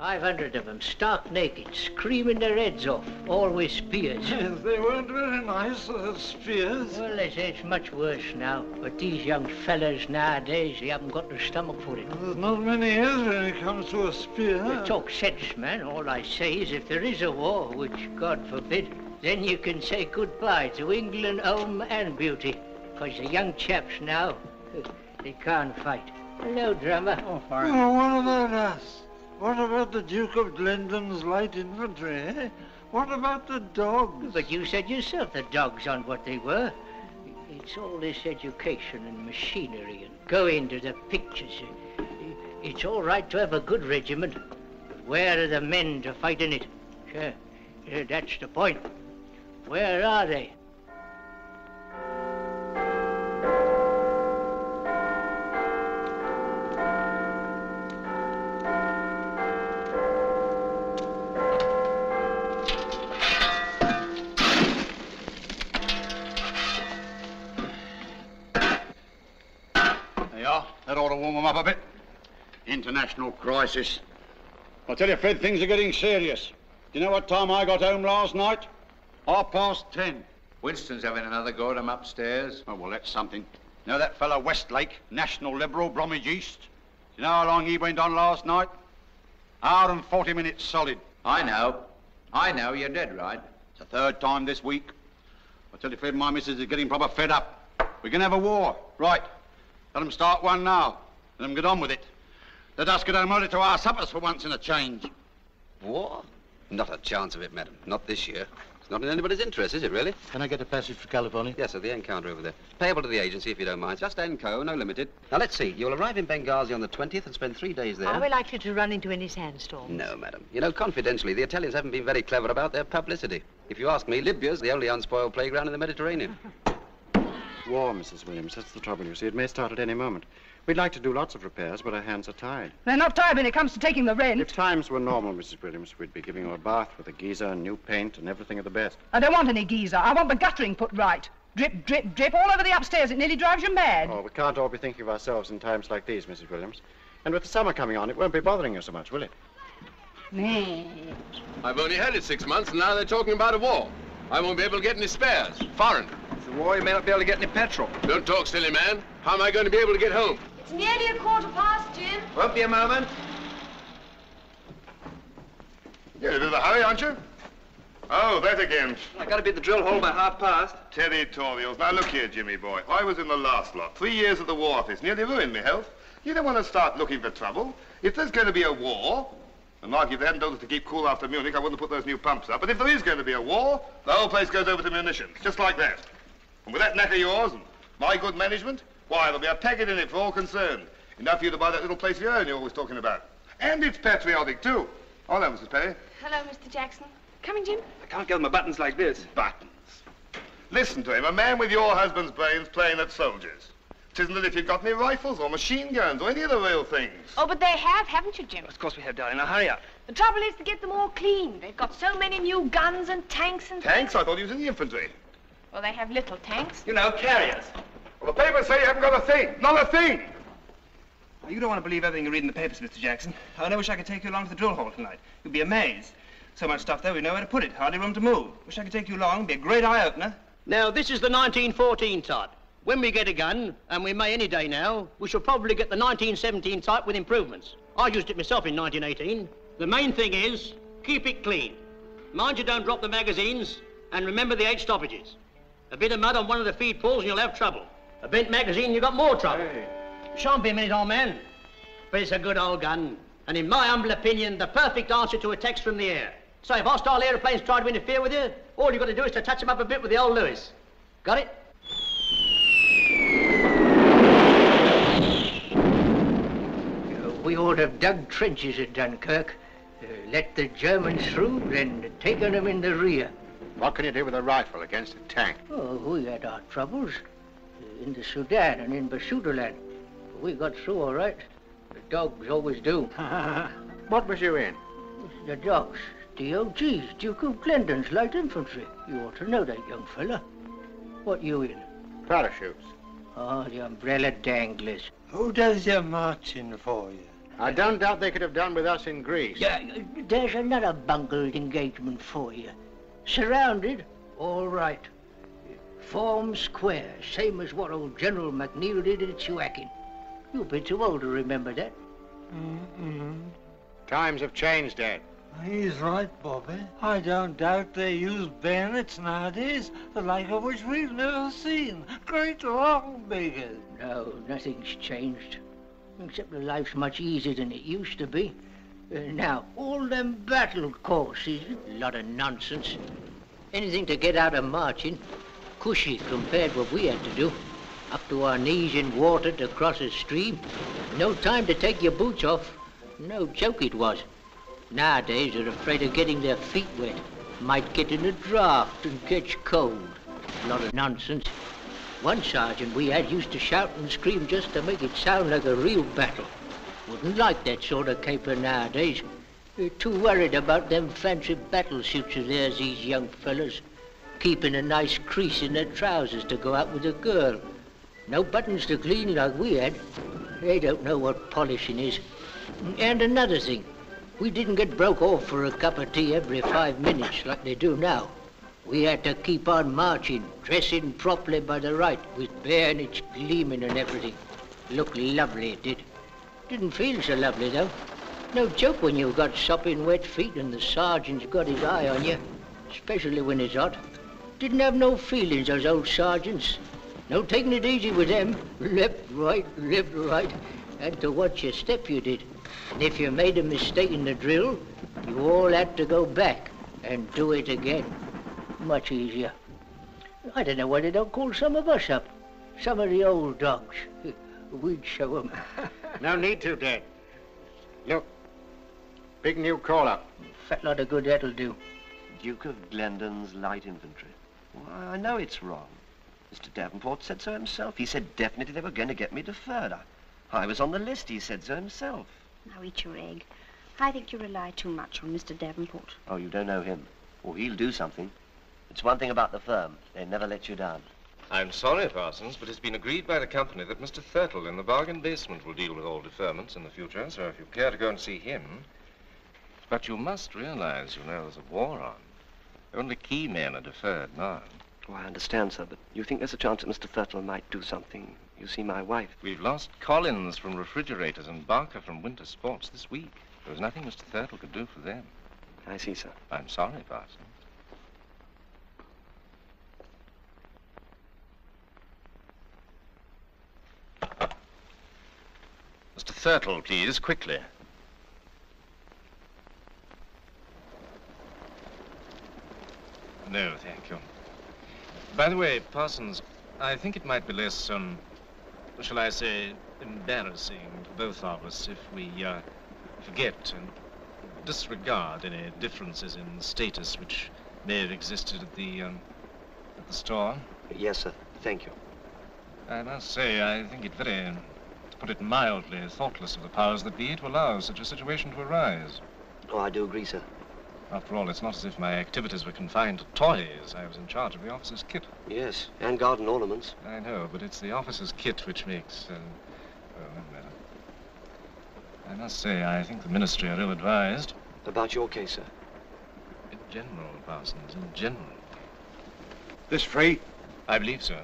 500 of them, stark naked, screaming their heads off, all with spears. Yes, they weren't very nice, spears. Well, they say it's much worse now, but these young fellas nowadays, they haven't got the stomach for it. There's not many is when it comes to a spear. They talk sense, man. All I say is if there is a war, which God forbid, then you can say goodbye to England, home and beauty. Because the young chaps now, they can't fight. Hello, drummer. Oh, fine. Oh, what about us? What about the Duke of Glendon's light infantry, eh? What about the dogs? But you said yourself the dogs aren't what they were. It's all this education and machinery and going to the pictures. It's all right to have a good regiment, but where are the men to fight in it? Sure, that's the point. Where are they? That ought to warm them up a bit. International crisis. I tell you, Fred, things are getting serious. Do you know what time I got home last night? 10:30. Winston's having another go at him upstairs. Oh, well, that's something. You know that fellow Westlake, National Liberal, Bromwich East? Do you know how long he went on last night? Hour and 40 minutes solid. I know, you're dead right. It's the third time this week. I tell you, Fred, my missus is getting proper fed up. We're going to have a war. Right. Let them start one now. Let them get on with it. Let us get home early to our suppers for once in a change. War? Not a chance of it, madam. Not this year. It's not in anybody's interest, is it, really? Can I get a passage for California? Yes, at the encounter over there. Payable to the agency, if you don't mind. Just Enco, no limited. Now, let's see. You'll arrive in Benghazi on the 20th and spend 3 days there. Are we likely to run into any sandstorms? No, madam. You know, confidentially, the Italians haven't been very clever about their publicity. If you ask me, Libya's the only unspoiled playground in the Mediterranean. War, Mrs. Williams. That's the trouble, you see. It may start at any moment. We'd like to do lots of repairs, but our hands are tied. They're not tied when it comes to taking the rent. If times were normal, Mrs. Williams, we'd be giving you a bath with a geyser and new paint and everything of the best. I don't want any geyser. I want the guttering put right. Drip, drip, drip all over the upstairs. It nearly drives you mad. Oh, we can't all be thinking of ourselves in times like these, Mrs. Williams. And with the summer coming on, it won't be bothering you so much, will it? I've only had it 6 months, and now they're talking about a war. I won't be able to get any spares. Foreign. It's a war, you may not be able to get any petrol. Don't talk, silly man. How am I going to be able to get home? It's nearly 15:15, Jim. Won't be a moment. You're in a bit of a hurry, aren't you? Oh, that again. I got to be at the drill hole by 5:30. Territorials. Now, look here, Jimmy boy. I was in the last lot. 3 years at the War Office. Nearly ruined me health. You don't want to start looking for trouble. If there's going to be a war, and Mark, if they hadn't told us to keep cool after Munich, I wouldn't have put those new pumps up. But if there is going to be a war, the whole place goes over to munitions, just like that. And with that knack of yours and my good management, why, there'll be a packet in it for all concerned. Enough for you to buy that little place of your own you're always talking about. And it's patriotic, too. Oh, no, Mrs. Perry. Hello, Mr. Jackson. Coming, Jim? I can't get my buttons like this. Buttons. Listen to him, a man with your husband's brains playing at soldiers. It isn't as if you've got any rifles or machine guns or any of the real things. Oh, but they have, haven't you, Jim? Of course we have, darling. Now, hurry up. The trouble is to get them all clean. They've got so many new guns and tanks and... Tanks? I thought he was in the infantry. Well, they have little tanks. You know, carriers. Well, the papers say you haven't got a thing. Not a thing. Now, you don't want to believe everything you read in the papers, Mr. Jackson. I only wish I could take you along to the drill hole tonight. You'd be amazed. So much stuff there, we know where to put it. Hardly room to move. Wish I could take you along. It'd be a great eye-opener. Now, this is the 1914 type. When we get a gun, and we may any day now, we shall probably get the 1917 type with improvements. I used it myself in 1918. The main thing is, keep it clean. Mind you don't drop the magazines, and remember the 8 stoppages. A bit of mud on one of the feed pulls and you'll have trouble. A bent magazine, you've got more trouble. Hey. Shan't be a minute, old man. But it's a good old gun, and in my humble opinion, the perfect answer to attacks from the air. So if hostile aeroplanes try to interfere with you, all you've got to do is to touch them up a bit with the old Lewis. Got it? We ought to have dug trenches at Dunkirk, let the Germans through, then taken them in the rear. What can you do with a rifle against a tank? Oh, we had our troubles in the Sudan and in Basutoland. We got through all right. The dogs always do. What was you in? The dogs. DOG's, Duke of Glendon's light infantry. You ought to know that, young fella. What you in? Parachutes. Oh, the umbrella danglers. Who does your marching for you? I don't doubt they could have done with us in Greece. Yeah, there's another bungled engagement for you. Surrounded, all right. Form square, same as what old General McNeil did at Suakin. You've been too old to remember that. Times have changed, Dad. He's right, Bobby. I don't doubt they use bayonets nowadays, the like of which we've never seen. Great long beggars. No, nothing's changed. Except that life's much easier than it used to be. Now, all them battle courses, a lot of nonsense. Anything to get out of marching, cushy compared with what we had to do. Up to our knees in water to cross a stream. No time to take your boots off. No joke it was. Nowadays, they're afraid of getting their feet wet. Might get in a draft and catch cold. A lot of nonsense. One sergeant we had used to shout and scream just to make it sound like a real battle. Wouldn't like that sort of caper nowadays. They're too worried about them fancy battle suits of theirs, these young fellas. Keeping a nice crease in their trousers to go out with a girl. No buttons to clean like we had. They don't know what polishing is. And another thing. We didn't get broke off for a cup of tea every 5 minutes like they do now. We had to keep on marching, dressing properly by the right, with bayonets gleaming and everything. Looked lovely, it did. Didn't feel so lovely, though. No joke when you've got sopping wet feet and the sergeant's got his eye on you, especially when it's hot. Didn't have no feelings, those old sergeants. No taking it easy with them. Left, right, and to watch your step you did. And if you made a mistake in the drill, you all had to go back and do it again. Much easier. I don't know why they don't call some of us up. Some of the old dogs. We'd show them. No need to, Dad. Look, big new call-up. Fat lot of good that'll do. Duke of Glendon's light infantry. Why, I know it's wrong. Mr. Davenport said so himself. He said definitely they were going to get me deferred. I was on the list, he said so himself. Now eat your egg. I think you rely too much on Mr. Davenport. Oh, you don't know him. Oh, he'll do something. It's one thing about the firm. They never let you down. I'm sorry, Parsons, but it's been agreed by the company that Mr. Thurtle in the bargain basement will deal with all deferments in the future, so if you care to go and see him... But you must realize, you know, there's a war on. Only key men are deferred now. Oh, I understand, sir, but you think there's a chance that Mr. Thurtle might do something? You see, my wife... We've lost Collins from refrigerators and Barker from winter sports this week. There was nothing Mr. Thurtle could do for them. I see, sir. I'm sorry, Parsons. Mr. Thurtle, please, quickly. No, thank you. By the way, Parsons, I think it might be less, shall I say, embarrassing to both of us if we, forget and disregard any differences in status which may have existed at the store. Yes, sir. Thank you. I must say, I think it very, to put it mildly, thoughtless of the powers that be to allow such a situation to arise. Oh, I do agree, sir. After all, it's not as if my activities were confined to toys. I was in charge of the officer's kit. Yes, and garden ornaments. I know, but it's the officer's kit which makes, well, no matter. I must say, I think the ministry are ill-advised. About your case, sir? In general, Parsons, in general. This free? I believe so.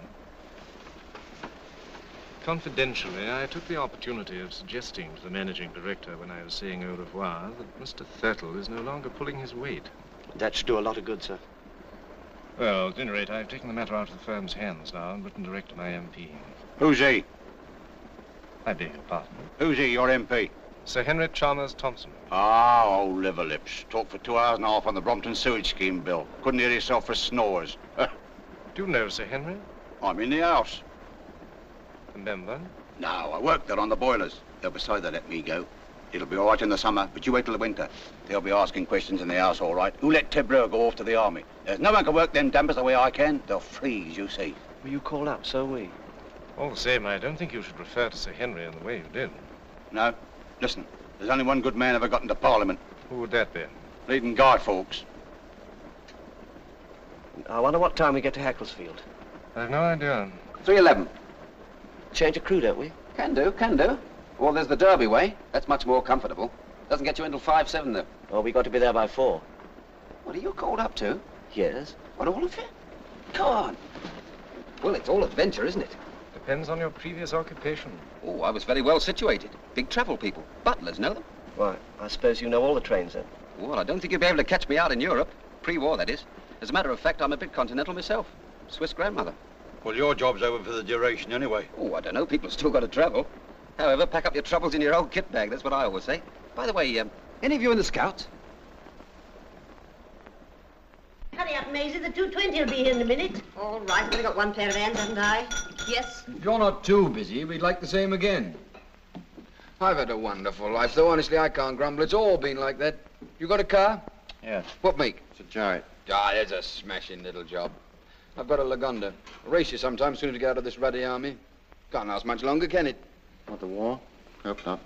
Confidentially, I took the opportunity of suggesting to the managing director when I was saying au revoir that Mr. Thurtle is no longer pulling his weight. That should do a lot of good, sir. Well, at any rate, I've taken the matter out of the firm's hands now and written direct to my MP. Who's he? I beg your pardon. Who's he, your MP? Sir Henry Chalmers Thompson. Ah, old liver lips. Talked for 2 hours and a half on the Brompton sewage scheme bill. Couldn't hear yourself for snores. Do you know Sir Henry? I'm in the house. A member? No, I work there on the boilers. They'll decide to let me go. It'll be all right in the summer, but you wait till the winter. They'll be asking questions in the house, all right. Who let Ted Brewer go off to the army? There's no one can work them dampers the way I can. They'll freeze, you see. Well, you called up, so we. All the same, I don't think you should refer to Sir Henry in the way you did. No. Listen, there's only one good man ever got into Parliament. Who would that be? Leading Guard, folks. I wonder what time we get to Hackelsfield. I've no idea. 3:11. Change of crew, don't we? Can do, can do. Well, there's the Derby way. That's much more comfortable. Doesn't get you until 5-7, though. Oh, we got to be there by 4. What are you called up to? Yes. What, all of you? Go on. Well, it's all adventure, isn't it? Depends on your previous occupation. Oh, I was very well situated. Big travel people. Butlers, know them? Why, I suppose you know all the trains then? Well, I don't think you'll be able to catch me out in Europe. Pre-war, that is. As a matter of fact, I'm a bit continental myself. Swiss grandmother. Well, your job's over for the duration anyway. Oh, I don't know. People have still got to travel. However, pack up your troubles in your old kit bag. That's what I always say. By the way, any of you in the Scouts? Hurry up, Maisie. The 220 will be here in a minute. All right. I've only got one pair of hands, haven't I? Yes. If you're not too busy, we'd like the same again. I've had a wonderful life, though honestly I can't grumble. It's all been like that. You got a car? Yes. What make? It's a Giant. Ah, there's a smashing little job. I've got a Lagonda. I'll race you sometime soon as we get out of this ruddy army. Can't last much longer, can it? What, the war? Hope not.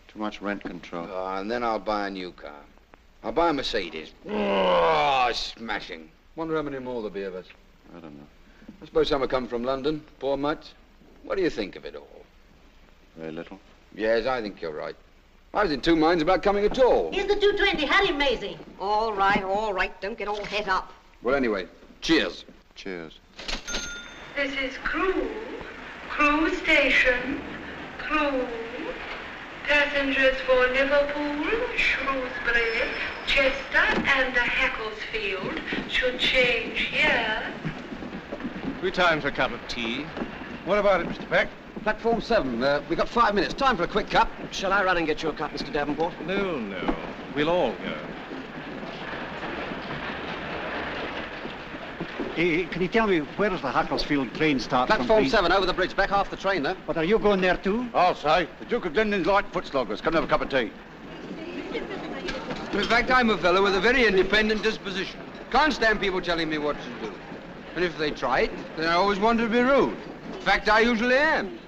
Too much rent control. Ah, and then I'll buy a new car. I'll buy a Mercedes. Oh, smashing. Wonder how many more there'll be of us. I don't know. I suppose some will come from London. Poor mutts. What do you think of it all? Very little. Yes, I think you're right. I was in two minds about coming at all. Here's the 220. Hurry, Maisie. All right, all right. Don't get all het up. Well, anyway, cheers. Cheers. This is Crewe. Crewe Station. Crewe. Passengers for Liverpool, Shrewsbury, Chester, and Hackelsfield should change here. We time for a cup of tea. What about it, Mr. Peck? Platform 7. We've got 5 minutes. Time for a quick cup. Shall I run and get you a cup, Mr. Davenport? No, no. We'll all go. Can you tell me where does the Hartnell train start from? Platform 7, over the bridge, back half the train, though. But are you going there too? I'll say. The Duke of Glendon's light foot sloggers. Come and have a cup of tea. In fact, I'm a fellow with a very independent disposition. Can't stand people telling me what to do. And if they try it, then I always want to be rude. In fact, I usually am.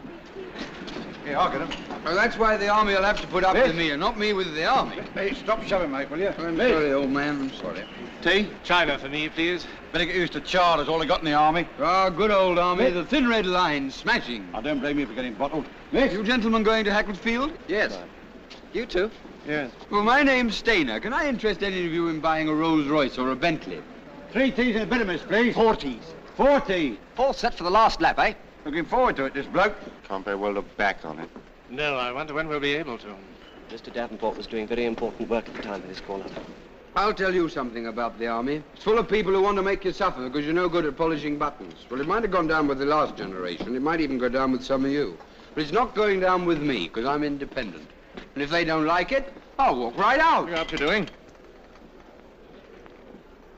Yeah, I'll get him. Well, that's why the army will have to put up with me, and not me with the army. Hey, stop shoving, mate, will you? I'm sorry, old man, I'm sorry. Tea? China for me, please. Better get used to char. That's all they got in the army. Ah, good old army. The thin red line, smashing. I don't blame you for getting bottled. You gentlemen going to Hackelsfield? Yes. You too? Yes. Well, my name's Stainer. Can I interest any of you in buying a Rolls Royce or a Bentley? 3 teas and a bit of miss, please. 4 teas. 4 tea. All set for the last lap, eh? Looking forward to it, this bloke. Can't very well look back on it. No, I wonder when we'll be able to. Mr. Davenport was doing very important work at the time of his call-up. I'll tell you something about the army. It's full of people who want to make you suffer because you're no good at polishing buttons. Well, it might have gone down with the last generation. It might even go down with some of you. But it's not going down with me because I'm independent. And if they don't like it, I'll walk right out. What are you up to doing?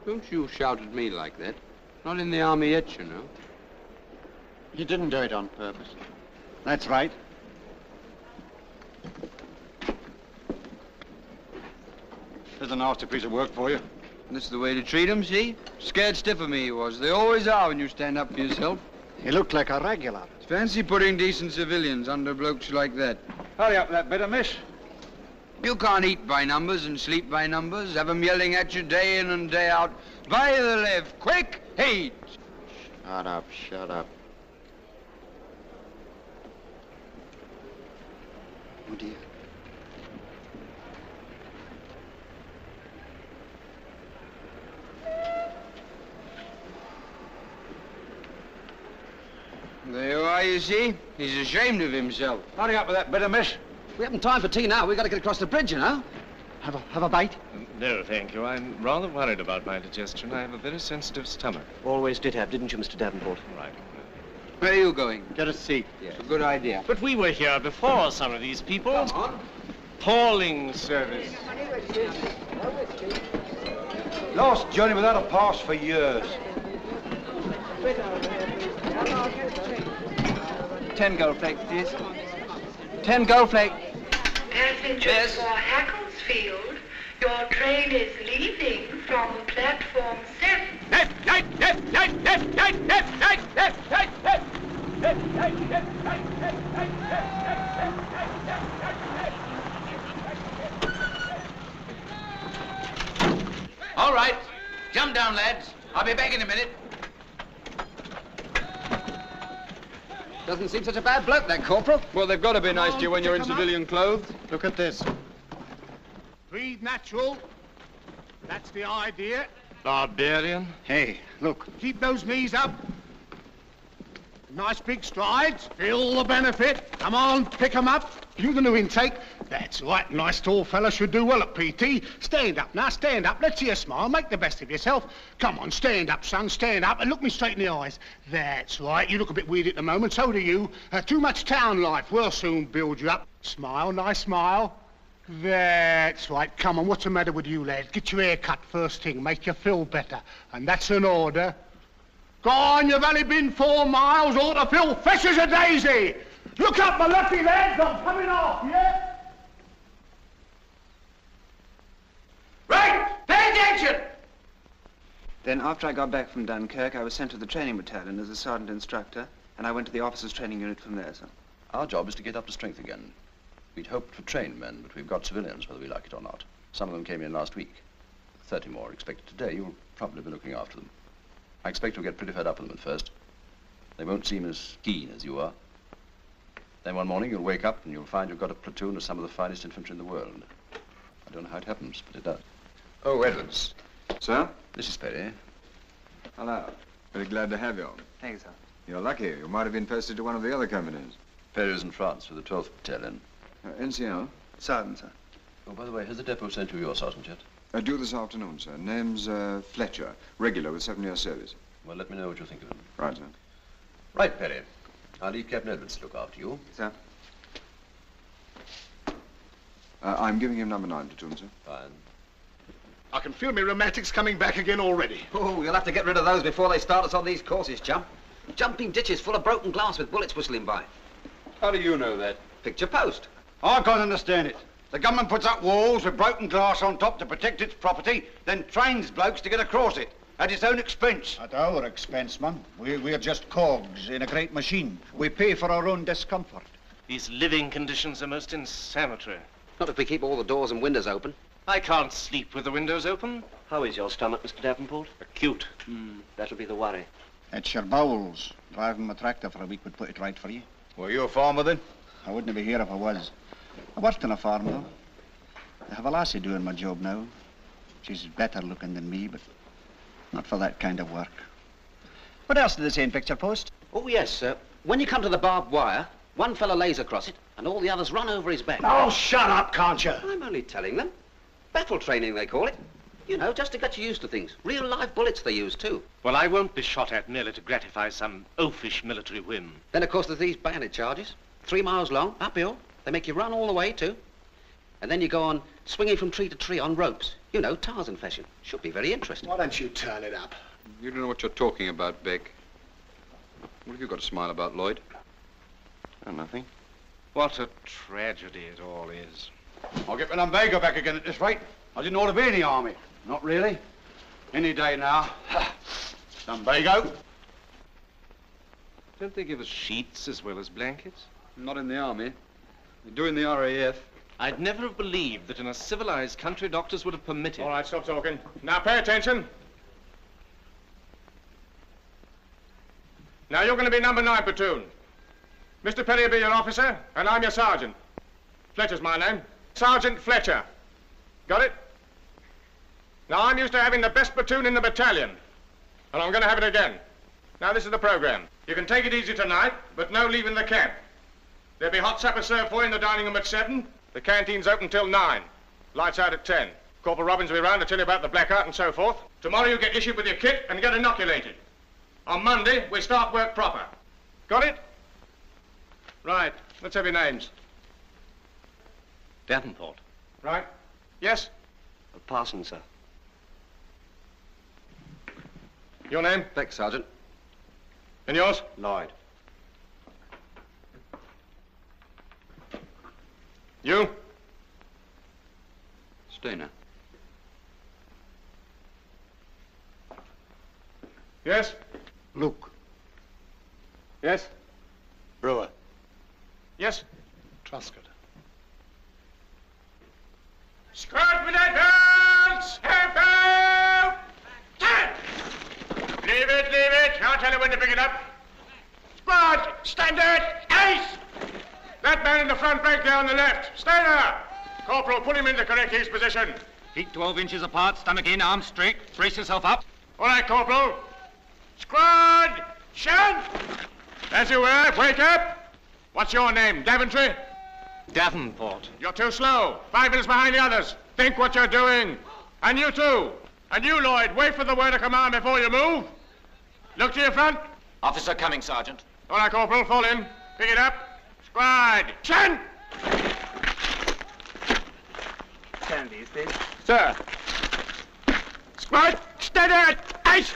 Don't you shout at me like that. Not in the army yet, you know. You didn't do it on purpose. That's right. There's a nasty piece of work for you. This is the way to treat 'em, see? Scared stiff of me he was. They always are when you stand up for yourself. He looked like a regular. Fancy putting decent civilians under blokes like that. Hurry up that bit of miss. You can't eat by numbers and sleep by numbers. Have 'em yelling at you day in and day out. By the left, quick, hate. Shut up, shut up. Oh, dear. There you are, you see. He's ashamed of himself. Hurry up with that bit of miss. We haven't time for tea now. We've got to get across the bridge, you know. Have a bite? No, thank you. I'm rather worried about my digestion. I have a very sensitive stomach. Always did have, didn't you, Mr. Davenport? Right. Where are you going? Get a seat. Yes. It's a good idea. But we were here before some of these people. Come on. Appalling service. Last journey without a pass for years. 10 gold flakes, please. 10 gold flakes. Passengers for Hackelsfield, your train is leaving from platform 7. All right. Jump down, lads. I'll be back in a minute. Doesn't seem such a bad bloke, that Corporal. Well, they've got to be nice to you when you're in civilian clothes. Look at this. Breathe natural. That's the idea. Barbarian? Hey, look. Keep those knees up. Nice big strides. Feel the benefit. Come on, pick 'em up. You the new intake. That's right. Nice tall fella should do well at PT. Stand up now, stand up. Let's see you smile. Make the best of yourself. Come on, stand up, son, stand up. And look me straight in the eyes. That's right. You look a bit weird at the moment. So do you. Too much town life. We'll soon build you up. Smile, nice smile. That's right. Come on, what's the matter with you, lad? Get your hair cut first thing. Make you feel better. And that's an order. Go on, you've only been 4 miles. Ought to feel fresh as a daisy. Look up, my lucky lads. I'm coming off, yeah? Right! Pay attention! Then after I got back from Dunkirk, I was sent to the training battalion as a sergeant instructor, and I went to the officers' training unit from there, sir. Our job is to get up to strength again. We'd hoped for trained men, but we've got civilians, whether we like it or not. Some of them came in last week. 30 more are expected today. You'll probably be looking after them. I expect you'll get pretty fed up with them at first. They won't seem as keen as you are. Then one morning you'll wake up and you'll find you've got a platoon of some of the finest infantry in the world. I don't know how it happens, but it does. Oh, Edwards. Sir? This is Perry. Hello. Very glad to have you. Thank you, sir. You're lucky. You might have been posted to one of the other companies. Perry's in France with the 12th Battalion. NCO? Sergeant, sir. Oh, by the way, has the depot sent you your sergeant yet? Due this afternoon, sir. Name's Fletcher. Regular with 7-year service. Well, let me know what you think of him. Right, sir. Right, Perry. I'll leave Captain Edwards to look after you. Sir. I'm giving him number 9 platoon, sir. Fine. I can feel my rheumatics coming back again already. Oh, you'll have to get rid of those before they start us on these courses, chum. Jumping ditches full of broken glass with bullets whistling by. How do you know that? Picture post. I can't understand it. The government puts up walls with broken glass on top to protect its property, then trains blokes to get across it at its own expense. At our expense, man. We're just cogs in a great machine. We pay for our own discomfort. These living conditions are most insanitary. Not if we keep all the doors and windows open. I can't sleep with the windows open. How is your stomach, Mr. Davenport? Acute. That'll be the worry. It's your bowels. Driving my tractor for a week would put it right for you. Were you a farmer then? I wouldn't be here if I was. I worked on a farm, though. I have a lassie doing my job now. She's better looking than me, but not for that kind of work. What else did they say in picture post? Oh, yes, sir. When you come to the barbed wire, one fella lays across it, and all the others run over his back. Oh, shut up, can't you? I'm only telling them. Battle training, they call it. You know, just to get you used to things. Real live bullets they use, too. Well, I won't be shot at merely to gratify some oafish military whim. Then, of course, there's these bayonet charges. 3 miles long, uphill. They make you run all the way, too. And then you go on swinging from tree to tree on ropes. You know, Tarzan fashion. Should be very interesting. Why don't you turn it up? You don't know what you're talking about, Beck. What have you got to smile about, Lloyd? Oh, nothing. What a tragedy it all is. I'll get my lumbago back again at this rate. I didn't ought to be in the army. Not really. Any day now. Lumbago. Don't they give us sheets as well as blankets? Not in the army. They do in the RAF. I'd never have believed that in a civilized country doctors would have permitted. All right, stop talking. Now pay attention. Now you're going to be number 9 platoon. Mr. Perry will be your officer, and I'm your sergeant. Fletcher's my name. Sergeant Fletcher. Got it? Now I'm used to having the best platoon in the battalion, and I'm going to have it again. Now this is the program. You can take it easy tonight, but no leaving the camp. There'll be hot supper served for you in the dining room at 7. The canteen's open till 9. Lights out at 10. Corporal Robbins will be round to tell you about the blackout and so forth. Tomorrow you get issued with your kit and get inoculated. On Monday, we start work proper. Got it? Right. Let's have your names. Davenport. Right. Yes? Parsons, sir. Your name? Beck, Sergeant. And yours? Lloyd. You? Stainer. Yes? Luke. Yes? Brewer. Yes? Truscott. Squad with advance! Half out! Leave it! I'll tell you when to pick it up. Squad! Stand there! Ace! That man in the front rank there on the left. Stay there! Corporal, put him in the correct ease position. Feet 12 inches apart, stomach in, arms straight. Brace yourself up. All right, Corporal. Squad! Shunt! As you were, wake up. What's your name, Daventry? Davenport. You're too slow. 5 minutes behind the others. Think what you're doing. And you too. And you, Lloyd, wait for the word of command before you move. Look to your front. Officer coming, Sergeant. All right, Corporal, fall in. Pick it up. Squad! Shunt! Stanley, is this? Sir. Squad, stay there! Ace!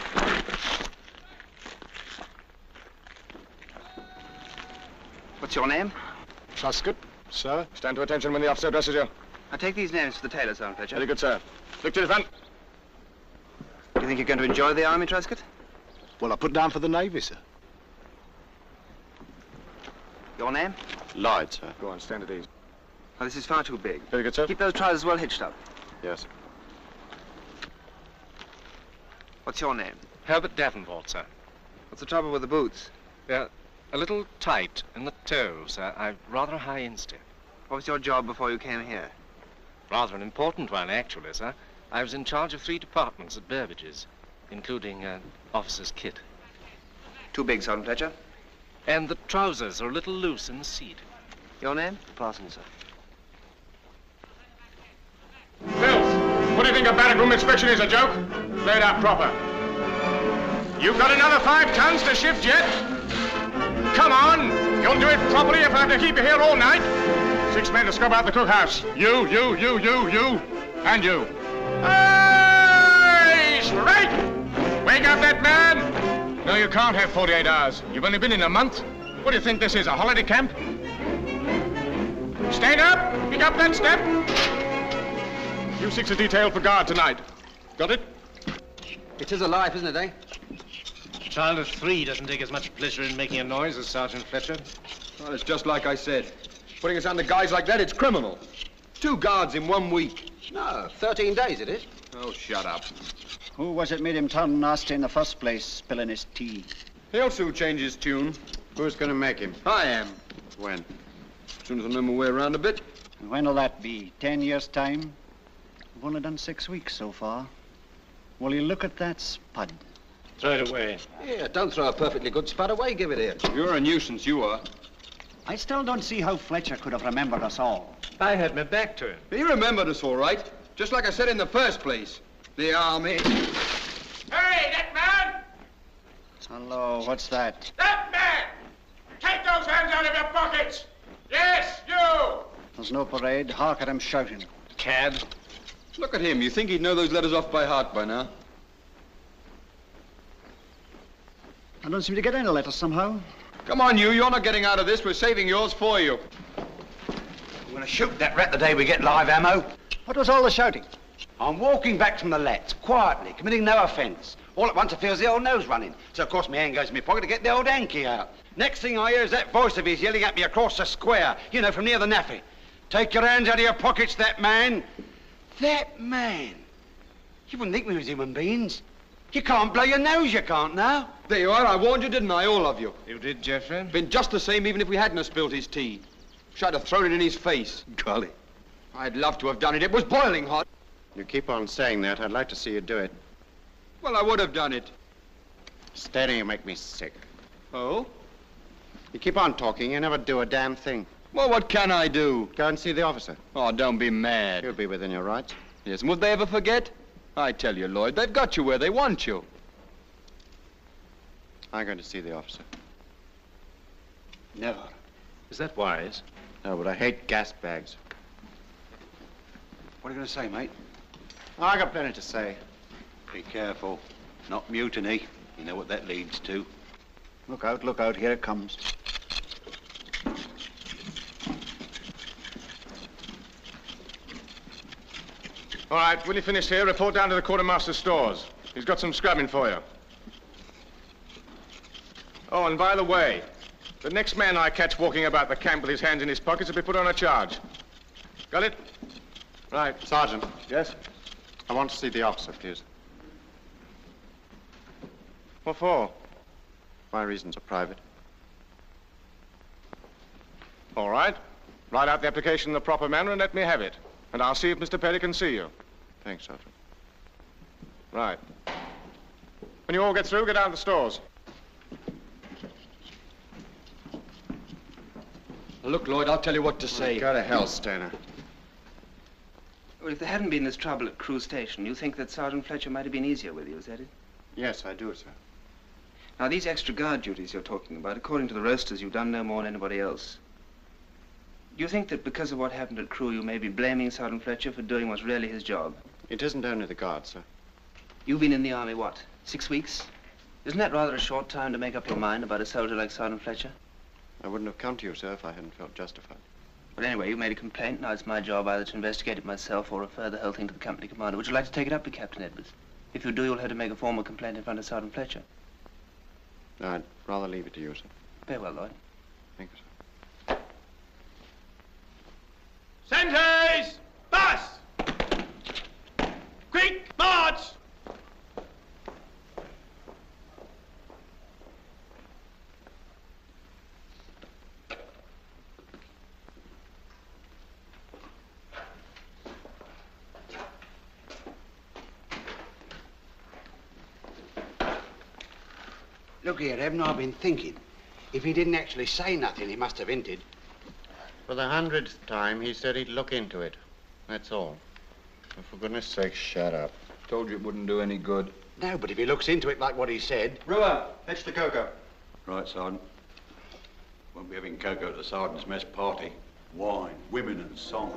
What's your name? Truscott. Sir, stand to attention when the officer addresses you. I'll take these names to the tailor, Sergeant Fletcher. Very good, sir. Look to the front. Do you think you're going to enjoy the army, Truscott? Well, I put down for the Navy, sir. Your name? Lloyd, sir. Go on, stand at ease. Oh, this is far too big. Very good, sir. Keep those trousers well hitched up. Yes. What's your name? Herbert Davenport, sir. What's the trouble with the boots? They're a little tight in the toe, sir. I've rather a high instep. What was your job before you came here? Rather an important one, actually, sir. I was in charge of 3 departments at Burbage's, including officer's kit. Too big, Sergeant Fletcher. And the trousers are a little loose in the seat. Your name? Parsons, sir. Bill, what do you think a barrack room inspection is, a joke? Lay it out proper. You've got another 5 tons to shift yet? Come on! You'll do it properly if I have to keep you here all night. 6 men to scrub out the cookhouse. You, and you. Hey! Straight! Wake up that man! No, you can't have 48 hours. You've only been in a month. What do you think this is, a holiday camp? Stand up! Pick up that step! You 6 are detailed for guard tonight. Got it? It is a life, isn't it, eh? A child of 3 doesn't take as much pleasure in making a noise as Sergeant Fletcher. Well, it's just like I said. Putting us under guys like that, it's criminal. 2 guards in 1 week. No, 13 days it is. Oh, shut up. Who was it made him turn nasty in the first place, spilling his tea? He'll soon change his tune. Who's going to make him? I am. When? As soon as I know my way around a bit. And when'll that be? 10 years' time? We've only done 6 weeks so far. Will you look at that spud? Throw it away. Yeah, don't throw a perfectly good spud away. Give it here. You're a nuisance, you are. I still don't see how Fletcher could have remembered us all. I had my back to him. He remembered us all right. Just like I said in the first place. The army. Hey, that man! Hello, what's that? That man! Take those hands out of your pockets! Yes, you! There's no parade. Hark at him shouting. Cad. Look at him. You think he'd know those letters off by heart by now? I don't seem to get any letters somehow. Come on, you. You're not getting out of this. We're saving yours for you. We're going to shoot that rat the day we get live ammo. What was all the shouting? I'm walking back from the lats, quietly, committing no offence. All at once I feels the old nose running. So, of course, my hand goes in my pocket to get the old hanky out. Next thing I hear is that voice of his yelling at me across the square, you know, from near the naffy. Take your hands out of your pockets, that man. That man. You wouldn't think we was human beings. You can't blow your nose, you can't now. There you are. I warned you, didn't I? All of you. You did, Geoffrey? Been just the same even if we hadn't have spilled his tea. Should have thrown it in his face. Golly. I'd love to have done it. It was boiling hot. You keep on saying that. I'd like to see you do it. Well, I would have done it. Steady, you make me sick. Oh? You keep on talking, you never do a damn thing. Well, what can I do? Go and see the officer. Oh, don't be mad. You'll be within your rights. Yes, and would they ever forget? I tell you, Lloyd, they've got you where they want you. I'm going to see the officer. Never. Is that wise? No, but I hate gas bags. What are you going to say, mate? I got plenty to say. Be careful. Not mutiny. You know what that leads to. Look out, here it comes. All right, when you finish here, report down to the quartermaster's stores. He's got some scrubbing for you. Oh, and by the way, the next man I catch walking about the camp with his hands in his pockets will be put on a charge. Got it? Right. Sergeant. Yes? I want to see the officer, please. What for? My reasons are private. All right. Write out the application in the proper manner and let me have it. And I'll see if Mr. Perry can see you. Thanks, Sergeant. Right. When you all get through, get down to the stores. Look, Lloyd, I'll tell you what to say. Go to hell, Stainer. Well, if there hadn't been this trouble at Crewe Station, you think that Sergeant Fletcher might have been easier with you, is that it? Yes, I do, sir. Now, these extra guard duties you're talking about, according to the roasters, you've done no more than anybody else. Do you think that because of what happened at Crewe, you may be blaming Sergeant Fletcher for doing what's really his job? It isn't only the guards, sir. You've been in the army, what, 6 weeks? Isn't that rather a short time to make up your mind about a soldier like Sergeant Fletcher? I wouldn't have come to you, sir, if I hadn't felt justified. But anyway, you made a complaint. Now it's my job either to investigate it myself or refer the whole thing to the company commander. Would you like to take it up with Captain Edwards? If you do, you'll have to make a formal complaint in front of Sergeant Fletcher. No, I'd rather leave it to you, sir. Very well, Lloyd. Thank you, sir. Sentries! Bus! Quick, march! Look here, Evan, I've been thinking. If he didn't actually say nothing, he must have hinted. For the 100th time, he said he'd look into it. That's all. And for goodness sake, shut up. Told you it wouldn't do any good. No, but if he looks into it like what he said... Brewer, fetch the cocoa. Right, Sergeant. Won't be having cocoa at the Sergeant's mess party. Wine, women and song.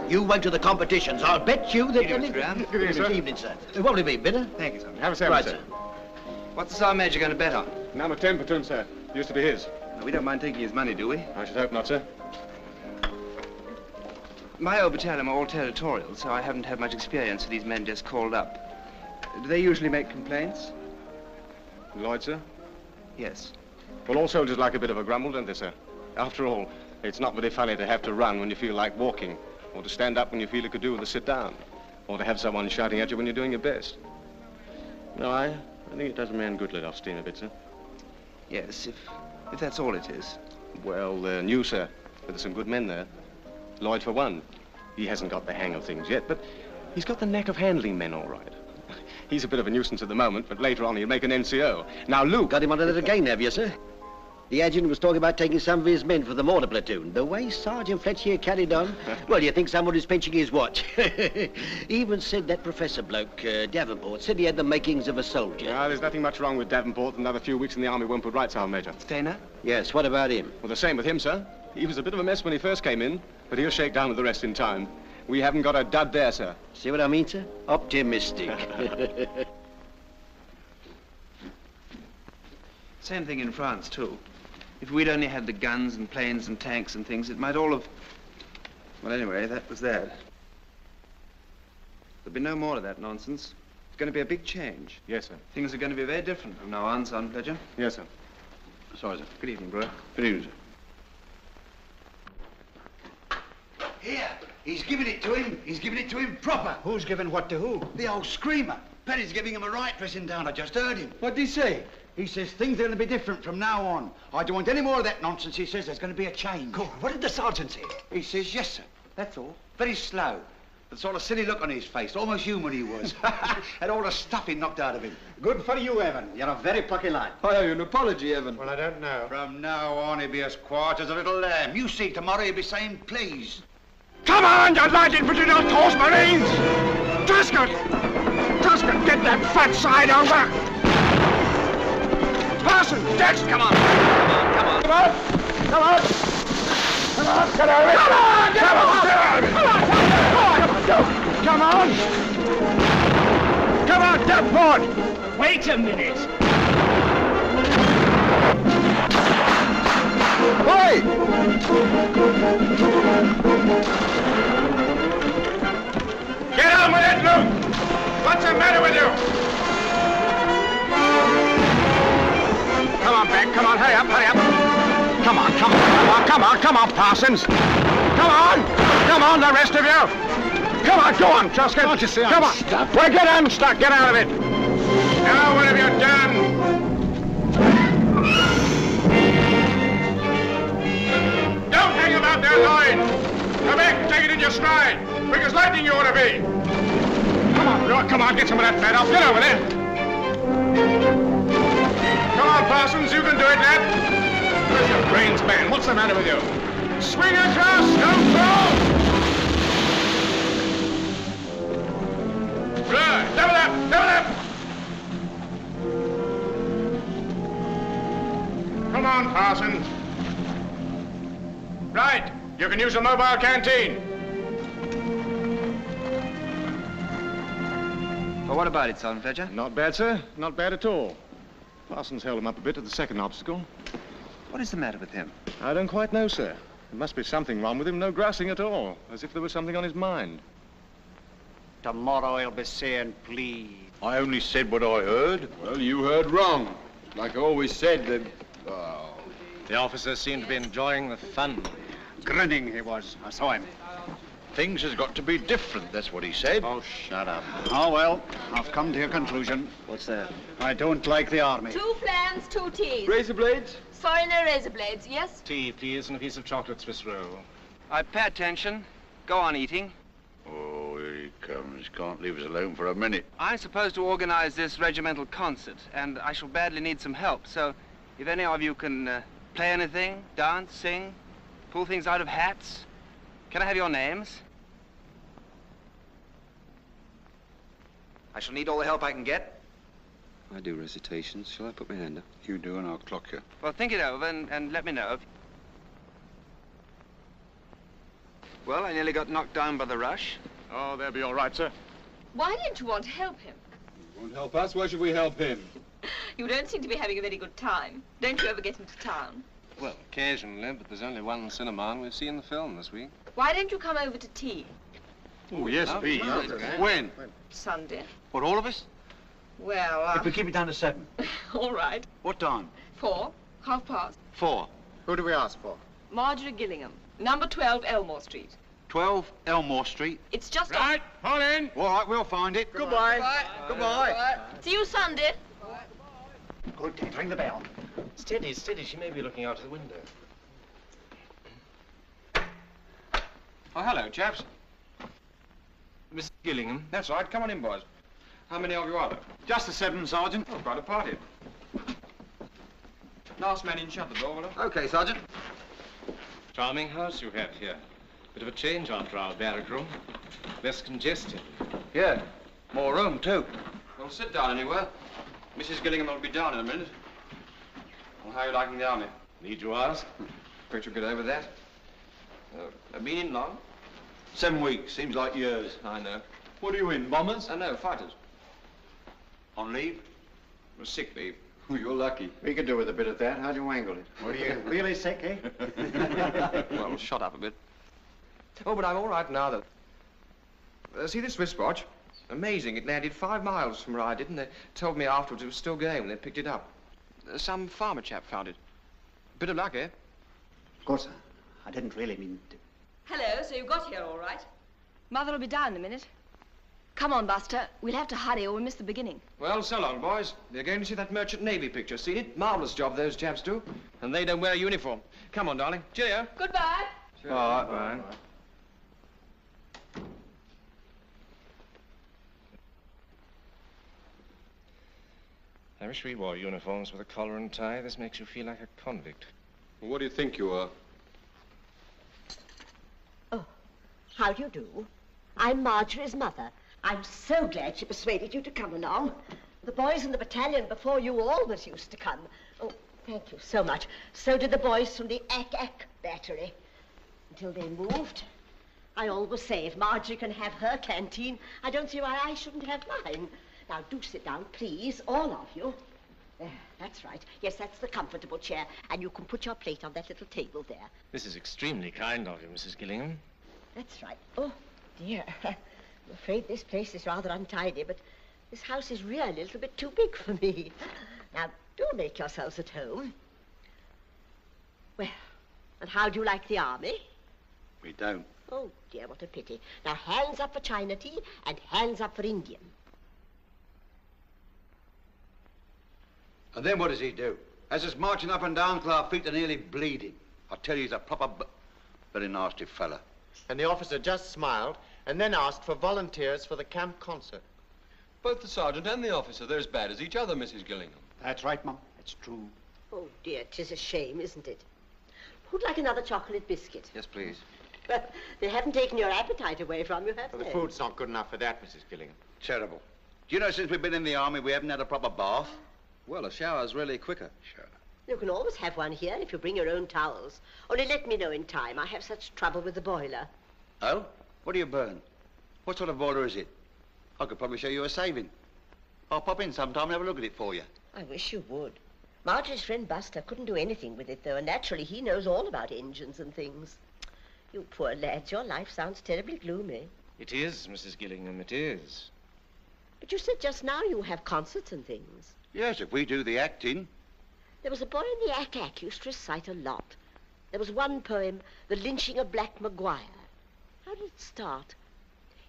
You went to the competitions. I'll bet you that... Good evening, Good evening, sir. What'll it be, bitter? Thank you, sir. Have a sandwich, Right, sir. sir. What's the Sergeant Major going to bet on? Number 10 platoon, sir. Used to be his. We don't mind taking his money, do we? I should hope not, sir. My old battalion are all territorial, so I haven't had much experience with these men just called up. Do they usually make complaints? Lloyd, sir? Yes. Well, all soldiers like a bit of a grumble, don't they, sir? After all, it's not very funny to have to run when you feel like walking, or to stand up when you feel you could do with a sit down, or to have someone shouting at you when you're doing your best. No, I think it does a man good let off steam a bit, sir. Yes, if that's all it is. Well, they're new, sir. But there's some good men there. Lloyd, for one. He hasn't got the hang of things yet, but he's got the knack of handling men all right. He's a bit of a nuisance at the moment, but later on he'll make an NCO. Now, Luke... Got him on it again, have you, sir? The adjutant was talking about taking some of his men for the mortar platoon. The way Sergeant Fletcher carried on, well, you think somebody's pinching his watch. He even said that professor bloke, Davenport, said he had the makings of a soldier. Ah, there's nothing much wrong with Davenport. Another few weeks in the army won't put right, Sergeant Major. Stainer? Yes, what about him? Well, the same with him, sir. He was a bit of a mess when he first came in, but he'll shake down with the rest in time. We haven't got a dud there, sir. See what I mean, sir? Optimistic. Same thing in France, too. If we'd only had the guns and planes and tanks and things, it might all have... Well, anyway, that was that. There'll be no more of that nonsense. It's going to be a big change. Yes, sir. Things are going to be very different from now on, Sergeant Fletcher. Yes, sir. Sorry, sir. Good evening, Brewer. Good evening, sir. Here, he's giving it to him. He's giving it to him proper. Who's giving what to who? The old screamer. Perry's giving him a right dressing down. I just heard him. What did he say? He says things are going to be different from now on. I don't want any more of that nonsense. He says there's going to be a change. Good. What did the sergeant say? He says, yes, sir. That's all. Very slow. The sort of silly look on his face. Almost human he was. Had all the stuffing knocked out of him. Good for you, Evan. You're a very plucky lad. I owe you an apology, Evan. Well, I don't know. From now on, he'll be as quiet as a little lamb. You see, tomorrow he'll be saying, please. Come on, you light infantry North Horse Marines! Truscott! Truscott, get that fat side over! Parson, get! Come on! Come on! Come on! Come on! Come on! Get over it! Come on! Come on! Come on! Come on, Davenport! Wait a minute. Wait! Get on with it, Luke! What's the matter with you? Come on, Beck, come on, hurry up, hurry up. Come on, come on, come on, come on, come on, Parsons. Come on, the rest of you. Come on, go on, Truscott. Can't you see Come I'm on. stuck? Well, get unstuck. Get out of it. Now, what have you done? Don't hang about there, Lloyd. Come back, take it in your stride. Quick as lightning you ought to be. Come on, Bill. Come on, get some of that fat off. Get over there. Come on, Parsons. You can do it, lad. Where's your brains, man? What's the matter with you? Swing across. Don't fall. Good. Double up. Double up. Come on, Parsons. Right. You can use a mobile canteen. Well, what about it, Sergeant Fletcher? Not bad, sir. Not bad at all. Parsons held him up a bit at the second obstacle. What is the matter with him? I don't quite know, sir. There must be something wrong with him. No grassing at all. As if there was something on his mind. Tomorrow he'll be saying, please. I only said what I heard. Well, you heard wrong. Like I always said, The officers seem to be enjoying the fun. Grinning he was. I saw him. Things has got to be different, that's what he said. Oh, shut up. Oh, well, I've come to a conclusion. What's that? I don't like the army. 2 flans, 2 teas. razor blades? Sorry, no razor blades, yes? Tea, please, and a piece of chocolate Swiss roll. I pay attention. Go on eating. Oh, here he comes. Can't leave us alone for a minute. I'm supposed to organize this regimental concert, and I shall badly need some help. So, if any of you can play anything, dance, sing, pull things out of hats, can I have your names? I shall need all the help I can get. I do recitations. Shall I put my hand up? You do, and I'll clock you. Well, think it over and let me know. Well, I nearly got knocked down by the rush. Oh, they'll be all right, sir. Why don't you want to help him? Won't help us. Why should we help him? You don't seem to be having a very good time. Don't you ever get into town? Well, occasionally, but there's only one cinema and we've seen the film this week. Why don't you come over to tea? Oh, yes, please. Okay. When? Sunday. What, all of us? Well, If we keep it down to 7. all right. What time? 4, 4:30. 4. Who do we ask for? Marjorie Gillingham, number 12 Elmore Street. 12 Elmore Street. It's just Right, hold in. All right, we'll find it. Goodbye. Goodbye. See you Sunday. Good, Ted. Ring the bell. Steady, steady. She may be looking out of the window. Oh, hello, chaps. Miss Gillingham. That's right. Come on in, boys. How many of you are there? Just the 7, Sergeant. Oh, quite a party. Last man in, shut the door, will you? Okay, Sergeant. Charming house you have here. Bit of a change after our barrack room. Less congested. Yeah, more room, too. Well, sit down anywhere. Mrs. Gillingham will be down in a minute. Well, how are you liking the army? Need you ask? Afraid you'll get over that. Been in long? 7 weeks, seems like years. I know. What are you in, bombers? No, fighters. On leave? Well, sick leave. Oh, you're lucky. We could do with a bit of that. How'd you wangle it? What are you, really sick, eh? Well, shut up a bit. Oh, but I'm all right now, though. See this wristwatch? Amazing. It landed 5 miles from where I did, and they told me afterwards it was still going when they picked it up. Some farmer chap found it. Bit of luck, eh? Of course, I didn't really mean to. Hello, so you got here all right. Mother will be down in a minute. Come on, Buster. We'll have to hurry or we'll miss the beginning. Well, so long, boys. They're going to see that Merchant Navy picture. Seen it? Marvellous job those chaps do. And they don't wear a uniform. Come on, darling. Cheerio. Goodbye. Sure. All right, bye. I wish we wore uniforms with a collar and tie. This makes you feel like a convict. Well, what do you think you are? How do you do? I'm Marjorie's mother. I'm so glad she persuaded you to come along. The boys in the battalion before you always used to come. Oh, thank you so much. So did the boys from the Ek battery. Until they moved. I always say if Marjorie can have her canteen, I don't see why I shouldn't have mine. Now, do sit down, please, all of you. There, that's right. Yes, that's the comfortable chair. And you can put your plate on that little table there. This is extremely kind of you, Mrs. Gillingham. That's right. Oh, dear. I'm afraid this place is rather untidy, but this house is really a little bit too big for me. Now, do make yourselves at home. Well, and how do you like the army? We don't. Oh, dear, what a pity. Now, hands up for China tea and hands up for Indian. And then what does he do? As us marching up and down till our feet are nearly bleeding. I tell you, he's a proper very nasty fella. And the officer just smiled and then asked for volunteers for the camp concert. Both the sergeant and the officer, they're as bad as each other, Mrs. Gillingham. That's right, Mum. It's true. Oh, dear, 'tis a shame, isn't it? Who'd like another chocolate biscuit? Yes, please. Well, they haven't taken your appetite away from you, have Well, they? the food's not good enough for that, Mrs. Gillingham. Terrible. Do you know, since we've been in the army, we haven't had a proper bath? Well, a shower's really quicker. Sure. You can always have one here if you bring your own towels. Only let me know in time. I have such trouble with the boiler. Oh? What do you burn? What sort of boiler is it? I could probably show you a saving. I'll pop in sometime and have a look at it for you. I wish you would. Marjorie's friend Buster couldn't do anything with it, though, and naturally he knows all about engines and things. You poor lads, your life sounds terribly gloomy. It is, Mrs. Gillingham, it is. But you said just now you have concerts and things. Yes, if we do the acting. There was a boy in the Ack used to recite a lot. There was one poem, The Lynching of Black Maguire. How did it start?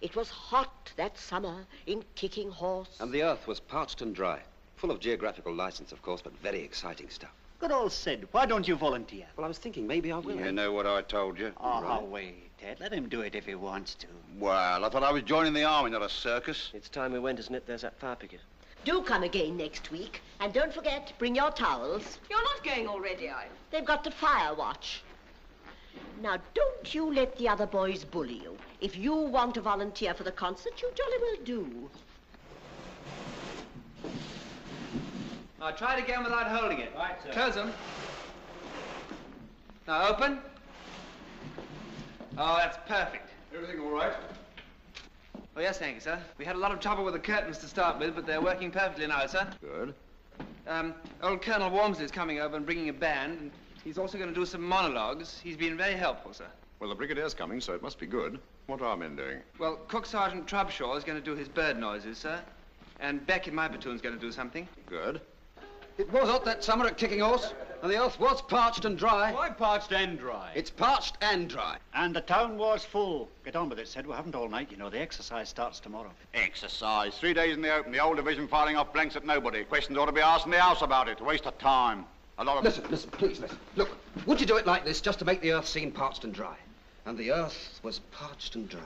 It was hot that summer in Kicking Horse. And the earth was parched and dry. Full of geographical license, of course, but very exciting stuff. Good old Sid, why don't you volunteer? Well, I was thinking maybe I will. You know what I told you. Oh, wait, Ted. Let him do it if he wants to. Well, I thought I was joining the army, not a circus. It's time we went, isn't it? There's that fire picket. Do come again next week. And don't forget, bring your towels. You're not going already, are you? They've got to fire watch. Now, don't you let the other boys bully you. If you want to volunteer for the concert, you jolly well do. Now, try it again without holding it. Right, sir. Close them. Now, open. Oh, that's perfect. Everything all right? Oh, yes, thank you, sir. We had a lot of trouble with the curtains to start with, but they're working perfectly now, sir. Good. Old Colonel Walmsley's coming over and bringing a band, and he's also going to do some monologues. He's been very helpful, sir. Well, the brigadier's coming, so it must be good. What are our men doing? Well, Cook Sergeant Trubshaw is going to do his bird noises, sir. And Beck in my platoon's going to do something. Good. It was hot that summer at Kicking Horse, and the earth was parched and dry. Why parched and dry? It's parched and dry. And the town was full. Get on with it, Sid. We haven't all night, you know. The exercise starts tomorrow. Exercise. 3 days in the open. The whole division firing off blanks at nobody. Questions ought to be asked in the house about it. A waste of time. A lot of... Listen, please, listen. Look, would you do it like this just to make the earth seem parched and dry? And the earth was parched and dry.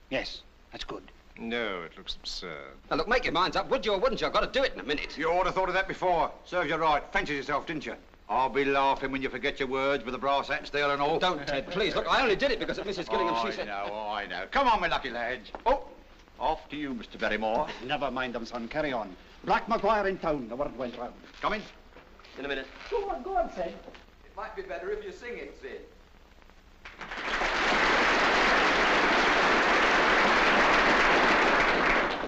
Yes, that's good. No, it looks absurd. Now, look, make your minds up, would you or wouldn't you? I've got to do it in a minute. You ought to have thought of that before. Serves you right. Fancy yourself, didn't you? I'll be laughing when you forget your words with the brass hat steel and all. Don't, Ted, please. Look, I only did it because of Mrs. Gillingham. She said... I know. Come on, my lucky lads. Oh, off to you, Mr. Barrymore. Never mind them, son. Carry on. Black Maguire in town. The word went round. Come in. In a minute. Go on, Sid. It might be better if you sing it, Sid.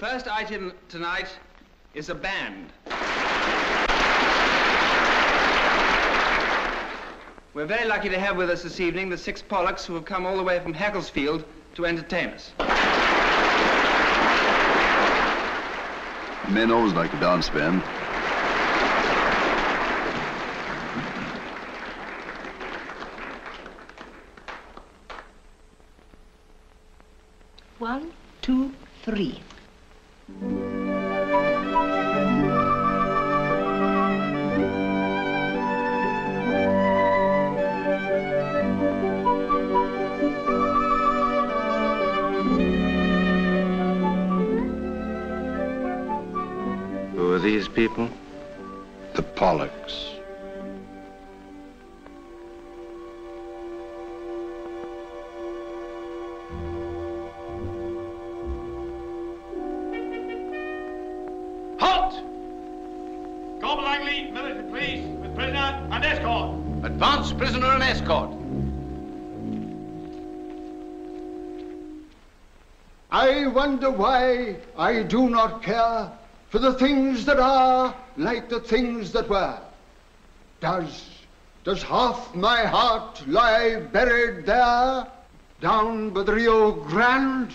First item tonight is a band. We're very lucky to have with us this evening the 6 Pollocks who have come all the way from Hackelsfield to entertain us. Men always like a dance band. One, two, three. Who are these people? The Pollocks. Halt! Corporal Langley, military police, with prisoner and escort. Advance, prisoner and escort. I wonder why I do not care for the things that are like the things that were. Does half my heart lie buried there, down by the Rio Grande?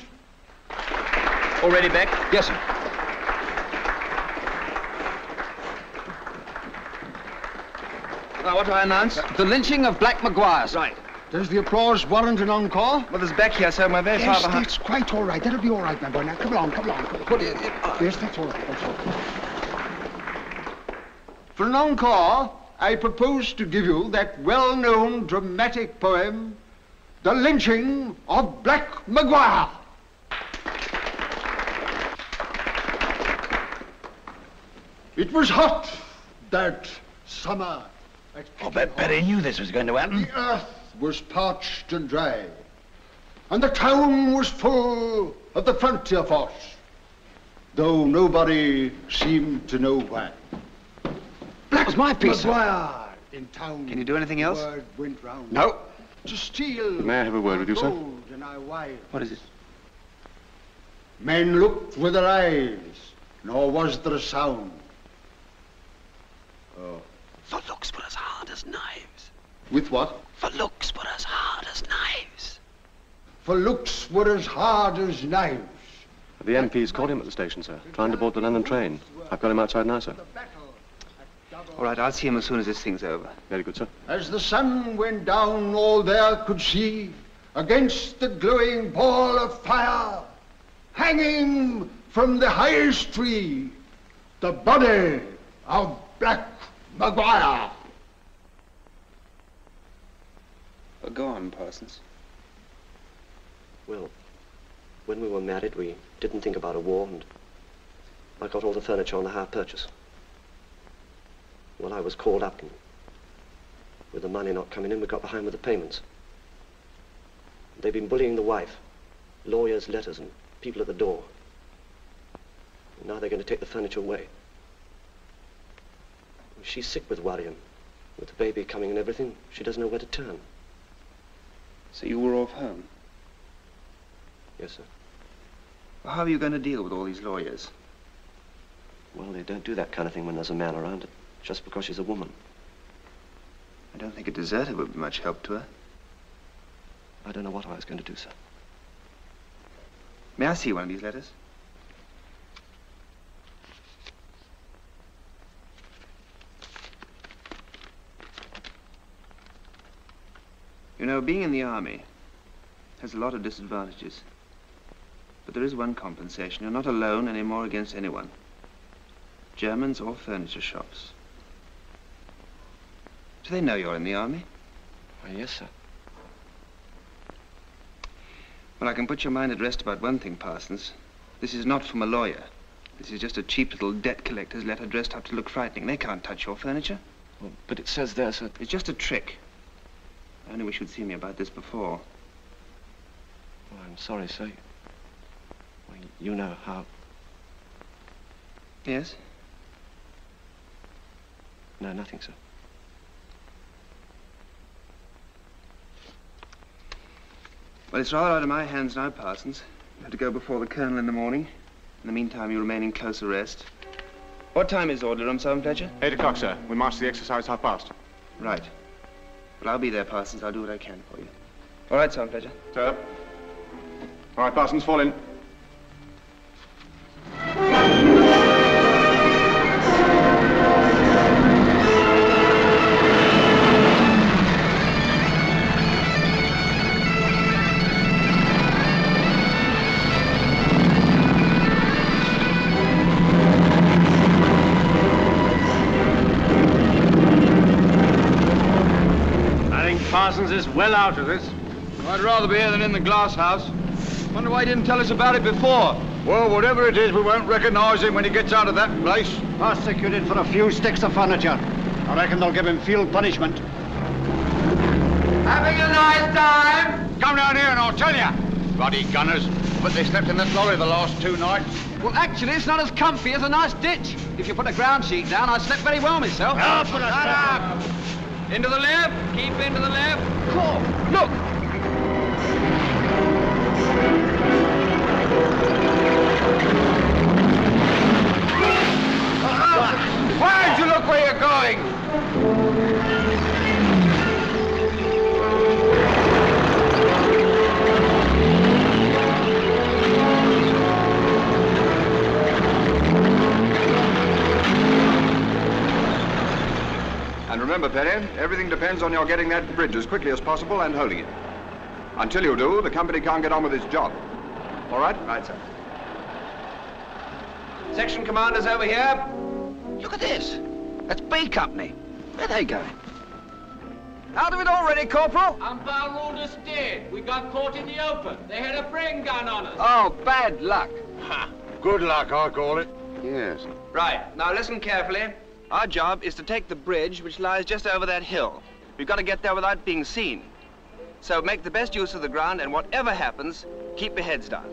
All ready, Beck? Yes, sir. Now, what do I announce? The lynching of Black Maguires. Right. Does the applause warrant an encore? Well, there's back here, sir. My very Yes, far behind. that's quite all right. That'll be all right, my boy. Now, come along, come along. Yes, that's all right, that's all right. For an encore, I propose to give you that well-known dramatic poem, The Lynching of Black Maguire. It was hot that summer. I bet Betty knew this was going to happen. The earth was parched and dry, and the town was full of the frontier force, though nobody seemed to know why. That was my piece. Maguire in town. Can you do anything else? Word went round. No. To steal. May I have a word with you, sir? gold and our wives. What is it? Men looked with their eyes, nor was there a sound. Oh. For looks were as hard as knives. With what? For looks were as hard as knives. For looks were as hard as knives. The MP's called him at the station, sir, trying to board the London train. I've got him outside now, sir. All right, I'll see him as soon as this thing's over. Very good, sir. As the sun went down, all there could see, against the glowing ball of fire, hanging from the highest tree, the body of Black Maguire. Well, go on, Parsons. Well, when we were married, we didn't think about a war, and I got all the furniture on the hire purchase. Well, I was called up, and with the money not coming in, we got behind with the payments. They've been bullying the wife, lawyers, letters, and people at the door. And now they're going to take the furniture away. She's sick with worry, and with the baby coming and everything, she doesn't know where to turn. So you were off home? Yes, sir. Well, how are you going to deal with all these lawyers? Well, they don't do that kind of thing when there's a man around it, just because she's a woman. I don't think a deserter would be much help to her. I don't know what I was going to do, sir. May I see one of these letters? You know, being in the army has a lot of disadvantages. But there is one compensation. You're not alone anymore against anyone. Germans or furniture shops. Do they know you're in the army? Yes, sir. Well, I can put your mind at rest about one thing, Parsons. This is not from a lawyer. This is just a cheap little debt collector's letter dressed up to look frightening. They can't touch your furniture. Well, but it says there, sir... It's just a trick. I only wish you'd seen me about this before. Oh, I'm sorry, sir. Well, you know how... Yes? No, nothing, sir. Well, it's rather out of my hands now, Parsons. You have to go before the colonel in the morning. In the meantime, you remain in close arrest. What time is order room, Sergeant Fletcher? 8 o'clock, sir. We march the exercise 1:30. Right. Well, I'll be there, Parsons. I'll do what I can for you. All right, Sergeant Fletcher. Sir. All right, Parsons, fall in. Parsons is well out of this. I'd rather be here than in the glass house. Wonder why he didn't tell us about it before. Well, whatever it is, we won't recognize him when he gets out of that place. Prosecuted for a few sticks of furniture. I reckon they'll give him field punishment. Having a nice time? Come down here and I'll tell you. Bloody gunners. But they slept in that lorry the last 2 nights. Well, actually, it's not as comfy as a nice ditch. If you put a ground sheet down, I slept very well myself. Shut up! Into the left. Keep into the left. Oh, look. Why don't you look where you're going? And remember, Perry, everything depends on your getting that bridge as quickly as possible and holding it. Until you do, the company can't get on with its job. All right? Right, sir. Section commanders over here. Look at this. That's B Company. Where are they going? Out of it already, Corporal? Umpire ruled us dead. We got caught in the open. They had a frame gun on us. Oh, bad luck. Ha! Good luck, I call it. Yes. Right, now listen carefully. Our job is to take the bridge which lies just over that hill. We've got to get there without being seen. So make the best use of the ground, and whatever happens, keep your heads down.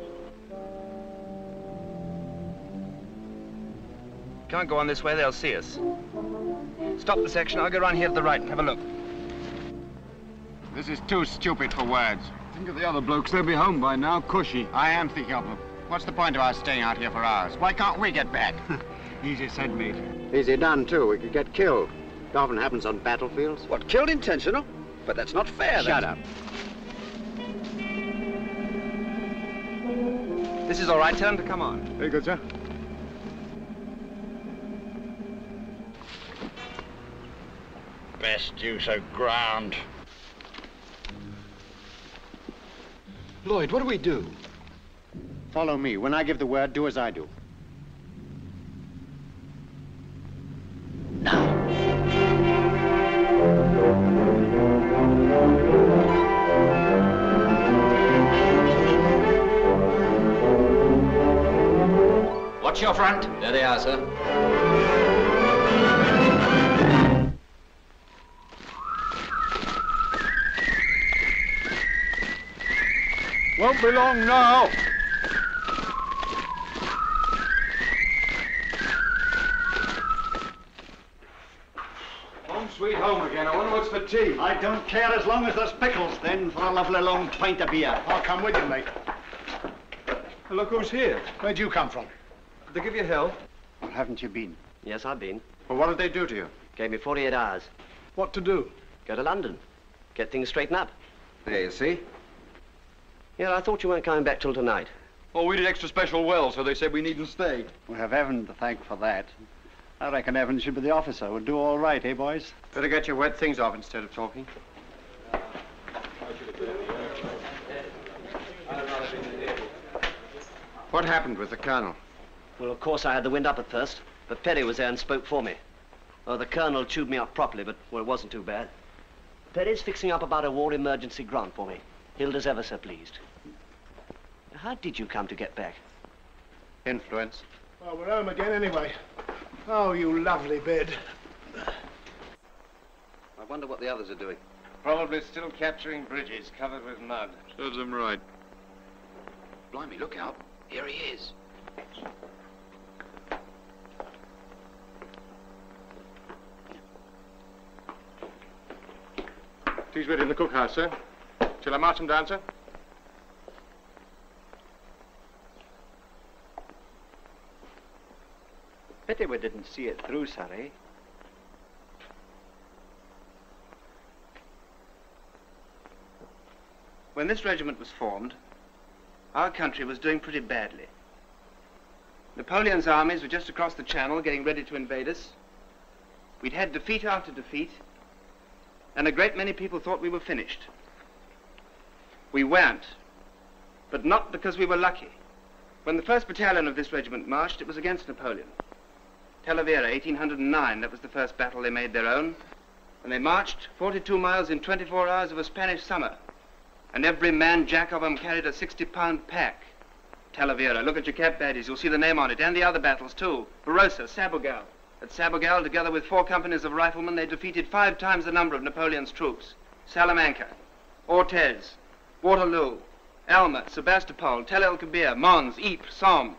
Can't go on this way, they'll see us. Stop the section, I'll go around here to the right and have a look. This is too stupid for words. Think of the other blokes. They'll be home by now, cushy. I am thinking of them. What's the point of us staying out here for hours? Why can't we get back? Easy said, mate. Easy done, too. We could get killed. It often happens on battlefields. What, killed intentional? But that's not fair. Shut up. This is all right, tell them to come on. Very good, sir. Best use of ground. Lloyd, what do we do? Follow me. When I give the word, do as I do. Watch your front. There they are, sir. Won't be long now. Home sweet home again. I wonder what's for tea. I don't care as long as there's pickles, then, for a lovely long pint of beer. I'll come with you, mate. Look who's here. Where'd you come from? Did they give you hell? Well, haven't you been? Yes, I've been. Well, what did they do to you? Gave me 48 hours. What to do? Go to London. Get things straightened up. There, you see. Yeah, I thought you weren't coming back till tonight. Oh, we did extra special well, so they said we needn't stay. We have Evan to thank for that. I reckon Evan should be the officer. We'll do all right, eh, boys? Better get your wet things off instead of talking. What happened with the colonel? Well, of course, I had the wind up at first, but Perry was there and spoke for me. Oh, the colonel chewed me up properly, but, well, it wasn't too bad. Perry's fixing up about a war emergency grant for me. Hilda's ever so pleased. How did you come to get back? Influence. Well, we're home again anyway. Oh, you lovely bed. I wonder what the others are doing. Probably still capturing bridges covered with mud. Serves them right. Blimey, look out. Here he is. Tea's ready in the cookhouse, sir. Shall I march him down, sir? Pity we didn't see it through, sir, eh? When this regiment was formed, our country was doing pretty badly. Napoleon's armies were just across the Channel getting ready to invade us. We'd had defeat after defeat, and a great many people thought we were finished. We weren't, but not because we were lucky. When the 1st Battalion of this regiment marched, it was against Napoleon. Talavera, 1809, that was the first battle they made their own. And they marched 42 miles in 24 hours of a Spanish summer. And every man jack of them carried a 60-pound pack. Talavera, look at your cap badges, you'll see the name on it, and the other battles too. Barossa, Sabugal. At Sabugal, together with 4 companies of riflemen, they defeated 5 times the number of Napoleon's troops. Salamanca, Ortez, Waterloo, Alma, Sebastopol, Tel El Kebir, Mons, Ypres, Somme.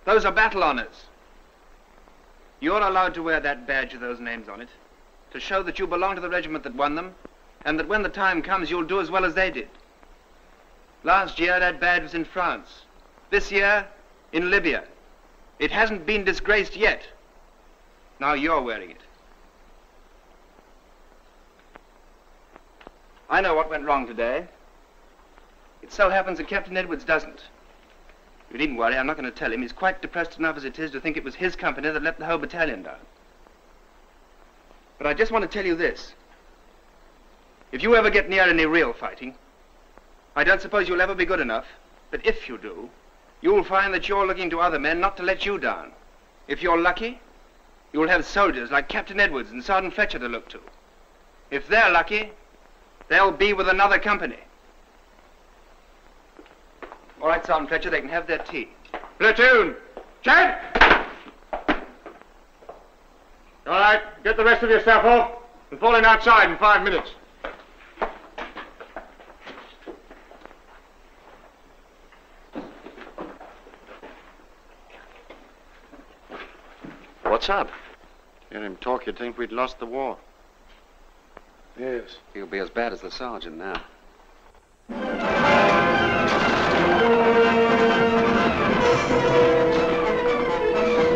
Those are battle honors. You're allowed to wear that badge with those names on it, to show that you belong to the regiment that won them, and that when the time comes, you'll do as well as they did. Last year, that badge was in France. This year, in Libya. It hasn't been disgraced yet. Now you're wearing it. I know what went wrong today. It so happens that Captain Edwards doesn't. You needn't worry, I'm not going to tell him. He's quite depressed enough as it is to think it was his company that let the whole battalion down. But I just want to tell you this. If you ever get near any real fighting, I don't suppose you'll ever be good enough. But if you do, you'll find that you're looking to other men not to let you down. If you're lucky, you'll have soldiers like Captain Edwards and Sergeant Fletcher to look to. If they're lucky, they'll be with another company. All right, Sergeant Fletcher, they can have their tea. Platoon! Chad! All right, get the rest of your stuff off and fall in outside in 5 minutes. What's up? Hear him talk, you'd think we'd lost the war. Yes. He'll be as bad as the sergeant now.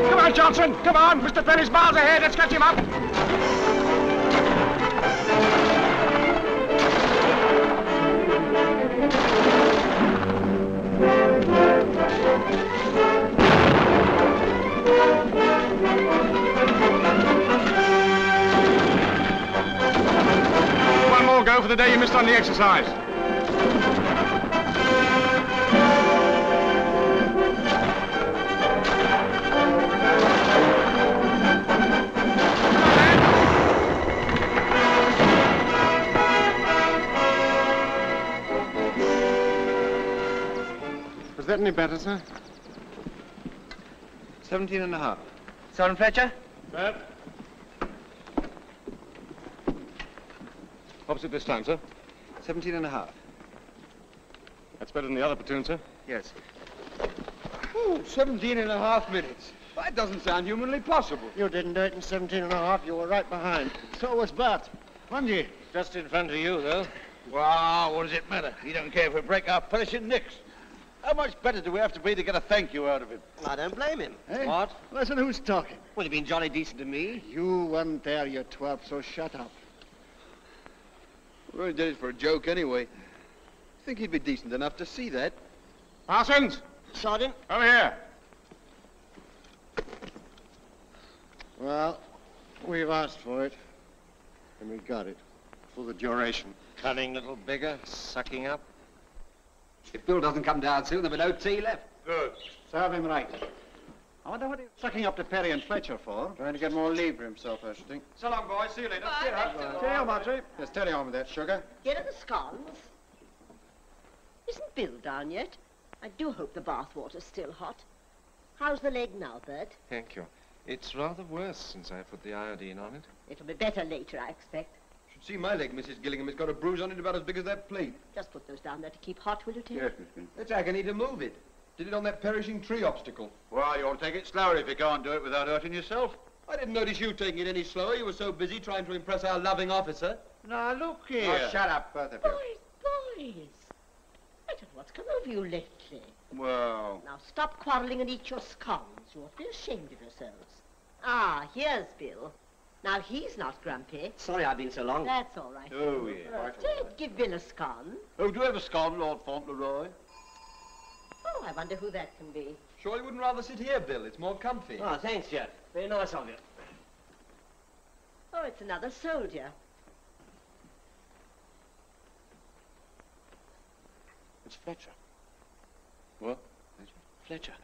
Come on, Johnson! Come on! Mr. Penny's miles ahead. Let's catch him up! One more go for the day you missed on the exercise. Was that any better, sir? 17.5. Sergeant Fletcher? Sir? Opposite this time, sir. 17.5. That's better than the other platoon, sir. Yes. Ooh, 17.5 minutes. That doesn't sound humanly possible. You didn't do it in 17.5. You were right behind. So was Bert. Wasn't you? Just in front of you, though. Well, what does it matter? He don't care if we break our perishing necks. How much better do we have to be to get a thank you out of him? I don't blame him. Hey? What? Listen, who's talking? Well, you've been jolly decent to me. You weren't there, you twerp, so shut up. We only did it for a joke anyway. I think he'd be decent enough to see that. Parsons! Sergeant? Over here. Well, we've asked for it, and we got it. For the duration. Cunning little beggar, sucking up. If Bill doesn't come down soon, there'll be no tea left. Good. Serve him right. I wonder what he's sucking up to Perry and Fletcher for. Trying to get more leave for himself, I should think. So long, boys. See you later. Cheerio, Marjorie. Just steady on with that sugar. Here are the scones. Isn't Bill down yet? I do hope the bath water's still hot. How's the leg now, Bert? Thank you. It's rather worse since I put the iodine on it. It'll be better later, I expect. Should see my leg, Mrs. Gillingham. It's got a bruise on it about as big as that plate. Just put those down there to keep hot, will you, Ted? Yes, Miss Green. It's agony to move it. Did it on that perishing tree obstacle. Well, you ought to take it slower if you can't do it without hurting yourself. I didn't notice you taking it any slower. You were so busy trying to impress our loving officer. Now, look here. Oh, shut up, both of you. Boys! I don't know what's come over you lately. Well... Now stop quarrelling and eat your scones. You ought to be ashamed of yourselves. Ah, here's Bill. Now he's not grumpy. Sorry I've been so long. That's all right. Oh, yeah. Ted, give Bill a scone. Oh, do you have a scone, Lord Fauntleroy? Oh, I wonder who that can be. Sure you wouldn't rather sit here, Bill? It's more comfy. Oh, thanks, Jeff. Very nice of you. Oh, it's another soldier. It's Fletcher. What? Fletcher.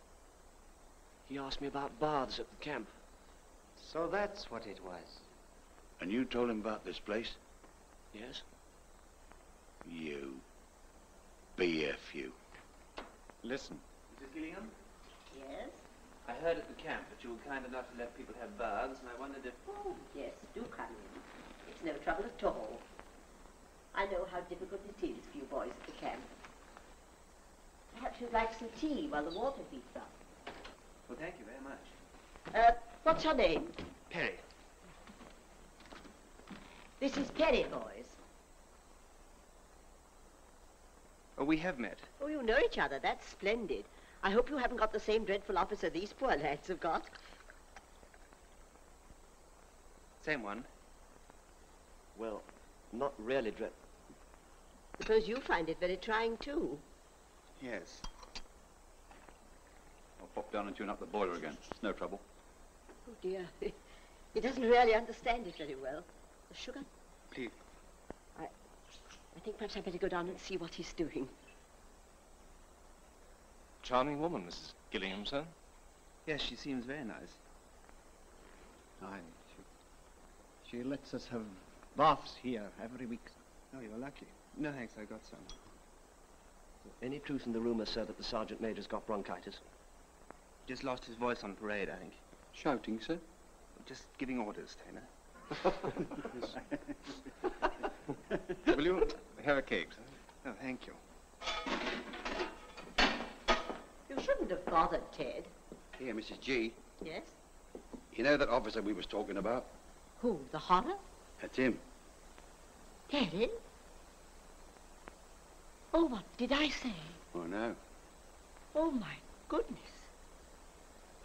He asked me about baths at the camp. So that's what it was. And you told him about this place? Yes? You. BFU. Listen. Mrs. Gillingham? Yes? I heard at the camp that you were kind enough to let people have baths, and I wondered if... Oh, yes, do come in. It's no trouble at all. I know how difficult it is for you boys at the camp. Perhaps you'd like some tea while the water heats up. Well, thank you very much. What's your name? Perry. This is Perry, boys. Oh, we have met. Oh, you know each other. That's splendid. I hope you haven't got the same dreadful officer these poor lads have got. Same one. Well, not really dreadful. Suppose you find it very trying, too. Yes. I'll pop down and tune up the boiler again. It's no trouble. Oh, dear. He doesn't really understand it very well. The sugar? Please. I think perhaps I'd better go down and see what he's doing. Charming woman, Mrs. Gillingham, sir. Yes, she seems very nice. Aye, she lets us have baths here every week. Oh, you're lucky. No, thanks, I got some. Any truth in the rumour, sir, that the Sergeant Major's got bronchitis? Just lost his voice on parade, I think. Shouting, sir? Just giving orders, Taylor. Will you have a cake, sir? Oh, thank you. You shouldn't have bothered, Ted. Here, Mrs. G. Yes? You know that officer we was talking about? Who, the horror? That's him. Daddy? Oh, what did I say? Oh, no. Oh, my goodness.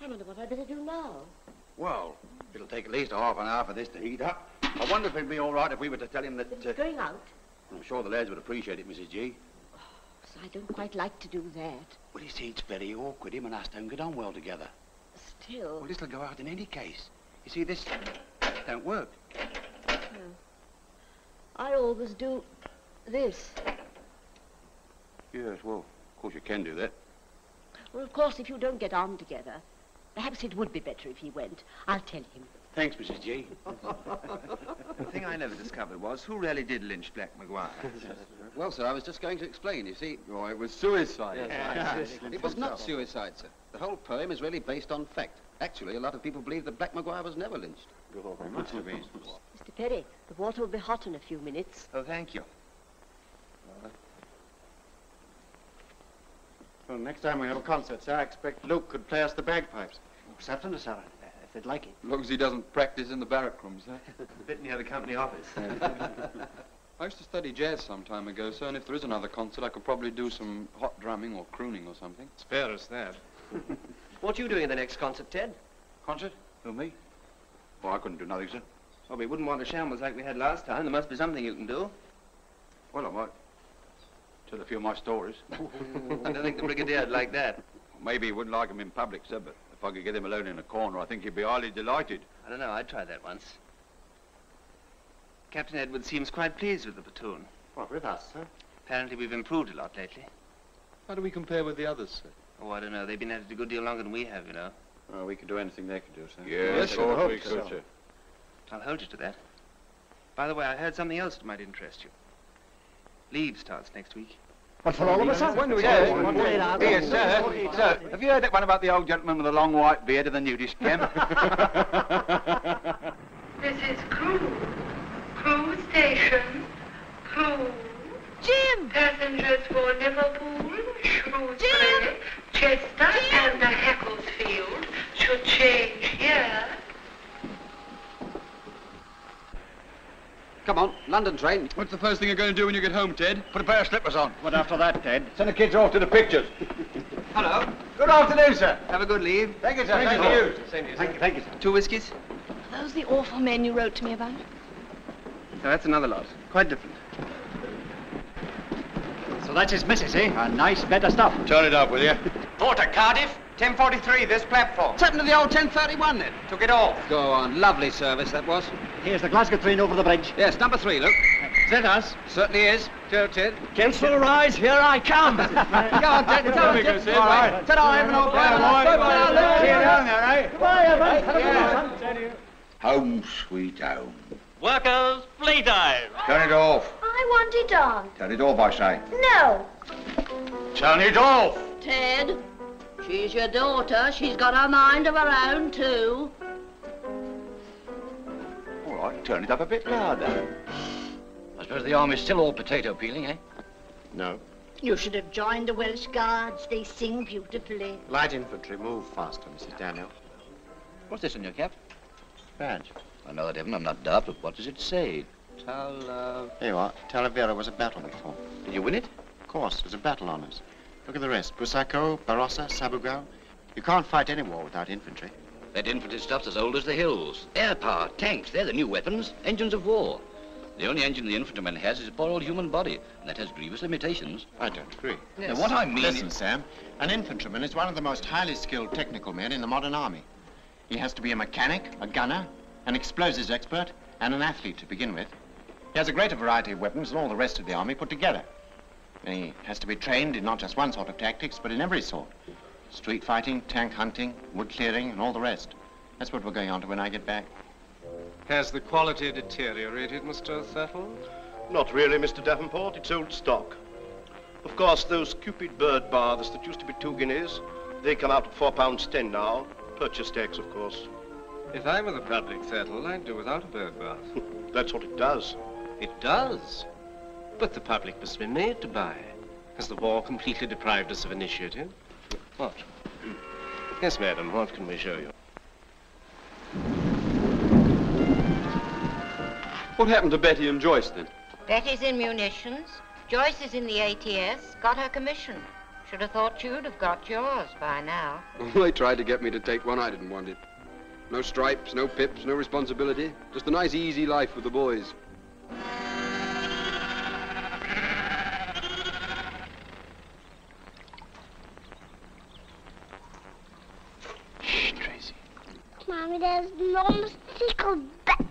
I wonder what I'd better do now. Well, it'll take at least a half an hour for this to heat up. I wonder if it'd be all right if we were to tell him that... He's going out? I'm sure the lads would appreciate it, Mrs. G. Oh, so I don't quite like to do that. Well, you see, it's very awkward. Him and us don't get on well together. Still... Well, this'll go out in any case. You see, this don't work. No. I always do this. Yes, well, of course you can do that. Well, of course, if you don't get on together, perhaps it would be better if he went. I'll tell him. Thanks, Mrs. G. The thing I never discovered was who really did lynch Black Maguire. Well, sir, I was just going to explain. You see... Oh, it was suicide. Yes, it was not suicide, sir. The whole poem is really based on fact. Actually, a lot of people believe that Black Maguire was never lynched. Must have been. Mr. Perry, the water will be hot in a few minutes. Oh, thank you. Well, next time we have a concert, sir, I expect Luke could play us the bagpipes. Certainly, sir, if they'd like it. As long as he doesn't practice in the barrack rooms, eh? A bit near the company office. I used to study jazz some time ago, sir, and if there is another concert, I could probably do some hot drumming or crooning or something. Spare us that. What are you doing in the next concert, Ted? Concert? Who, me? Oh, I couldn't do nothing, sir. Well, we wouldn't want a shambles like we had last time. There must be something you can do. Well, I might tell a few of my stories. I don't think the Brigadier'd like that. Maybe he wouldn't like them in public, sir, but if I could get him alone in a corner, I think he'd be highly delighted. I don't know. I tried that once. Captain Edwards seems quite pleased with the platoon. What, with us, sir? Apparently we've improved a lot lately. How do we compare with the others, sir? Oh, I don't know. They've been at it a good deal longer than we have, you know. Oh, we could do anything they could do, sir. Yes, of course we could, sir. I'll hold you to that. By the way, I heard something else that might interest you. Leave starts next week. What, for all of us, sir? When do we go? Here, sir. Sir, have you heard that one about the old gentleman with the long white beard of the nudist camp? This is Crewe. Crewe Station. Crewe. Jim! Passengers for Liverpool, Shrewsbury, Chester, and the Hacklefield should change here. Come on, London train. What's the first thing you're going to do when you get home, Ted? Put a pair of slippers on. What after that, Ted? Send the kids off to the pictures. Hello. Good afternoon, sir. Have a good leave. Thank you, sir. Thank you. Same to you, Thank you, sir. 2 whiskies? Are those the awful men you wrote to me about? No, that's another lot. Quite different. So that's his missus, eh? A nice bed of stuff. Turn it up, will you? Porter, Cardiff, 1043, this platform. What's happened to the old 1031 then? Took it off. Go on, lovely service that was. Here's the Glasgow train over the bridge. Yes, number 3, Luke. Is that us? Certainly is. Joe, Ted. Cancel rise, here I come. Go on, Ted. All right. Ta-da, Evan, old man. Bye-bye. See you down there, eh? Goodbye, Evan. Home, sweet home. Workers, playtime. Turn it off. I want it on. Turn it off, I say. No. Turn it off. Ted, she's your daughter. She's got a mind of her own, too. All right, turn it up a bit louder. I suppose the army's still all potato peeling, eh? No. You should have joined the Welsh Guards. They sing beautifully. Light infantry, move faster, Mrs. Daniel. What's this on your cap? Badge. I know that, Evan. I'm not daft, but what does it say? Here you are. Talavera was a battle before. Did you win it? Of course, there's a battle on us. Look at the rest. Busaco, Barossa, Sabugal. You can't fight any war without infantry. That infantry stuff's as old as the hills. Air power, tanks, they're the new weapons, engines of war. The only engine the infantryman has is a poor old human body, and that has grievous limitations. I don't agree. Yes. Now, what I mean Listen, Sam, an infantryman is one of the most highly skilled technical men in the modern army. He has to be a mechanic, a gunner, an explosives expert, and an athlete to begin with. He has a greater variety of weapons than all the rest of the army put together. And he has to be trained in not just one sort of tactics, but in every sort. Street fighting, tank hunting, wood clearing, and all the rest. That's what we're going on to when I get back. Has the quality deteriorated, Mr. Thurtle? Not really, Mr. Davenport. It's old stock. Of course, those Cupid bird baths that used to be 2 guineas, they come out at £4.10 now. Purchase tax, of course. If I were the public, Thurtle, I'd do without a bird bath. That's what it does. It does? But the public must be made to buy. Has the war completely deprived us of initiative? What? Yes, madam, what can we show you? What happened to Betty and Joyce, then? Betty's in munitions. Joyce is in the ATS. Got her commission. Should have thought you'd have got yours by now. They tried to get me to take one. I didn't want it. No stripes, no pips, no responsibility. Just a nice, easy life with the boys. Shh, Tracy. Mommy, there's no stickle back.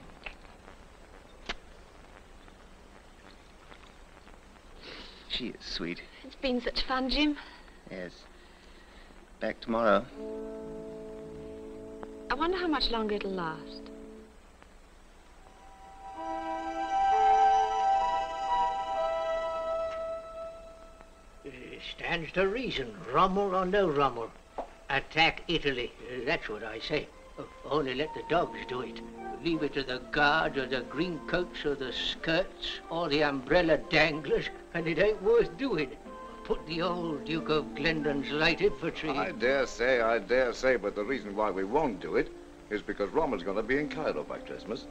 She is sweet. It's been such fun, Jim. Yes. Back tomorrow. I wonder how much longer it'll last. Stands to reason, Rommel or no Rommel. Attack Italy, that's what I say. Only let the dogs do it. Leave it to the guards or the green coats or the skirts or the umbrella danglers, and it ain't worth doing. Put the old Duke of Glendon's light infantry. I dare say, but the reason why we won't do it is because Rommel's going to be in Cairo by Christmas.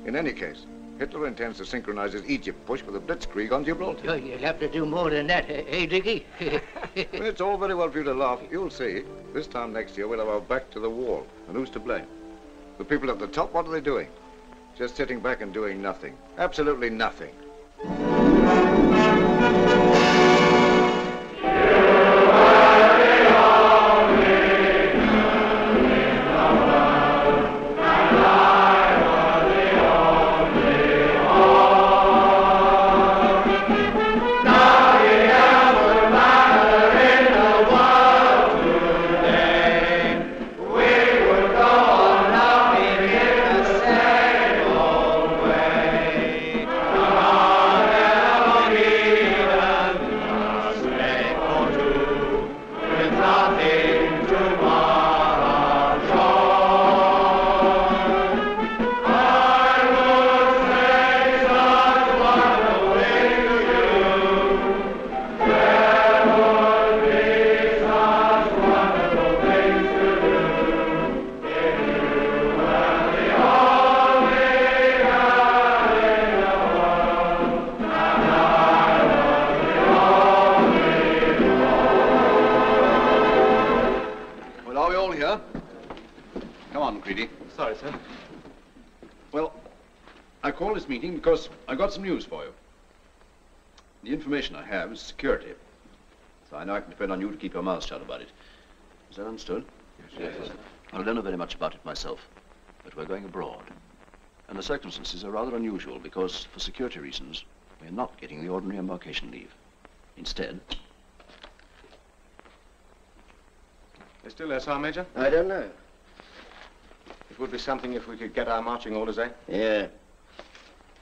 In any case, Hitler intends to synchronize his Egypt push with a blitzkrieg on Gibraltar. Oh, you'll have to do more than that, eh, Dickie? It's all very well for you to laugh. You'll see. This time next year, we'll have our back to the wall. And who's to blame? The people at the top, what are they doing? Just sitting back and doing nothing. Absolutely nothing. Because I got some news for you. The information I have is security. So I know I can depend on you to keep your mouth shut about it. Is that understood? Yes. I don't know very much about it myself, but we're going abroad. And the circumstances are rather unusual because, for security reasons, we're not getting the ordinary embarkation leave. Instead... They're still there, Sergeant Major? I don't know. It would be something if we could get our marching orders, eh? Yeah.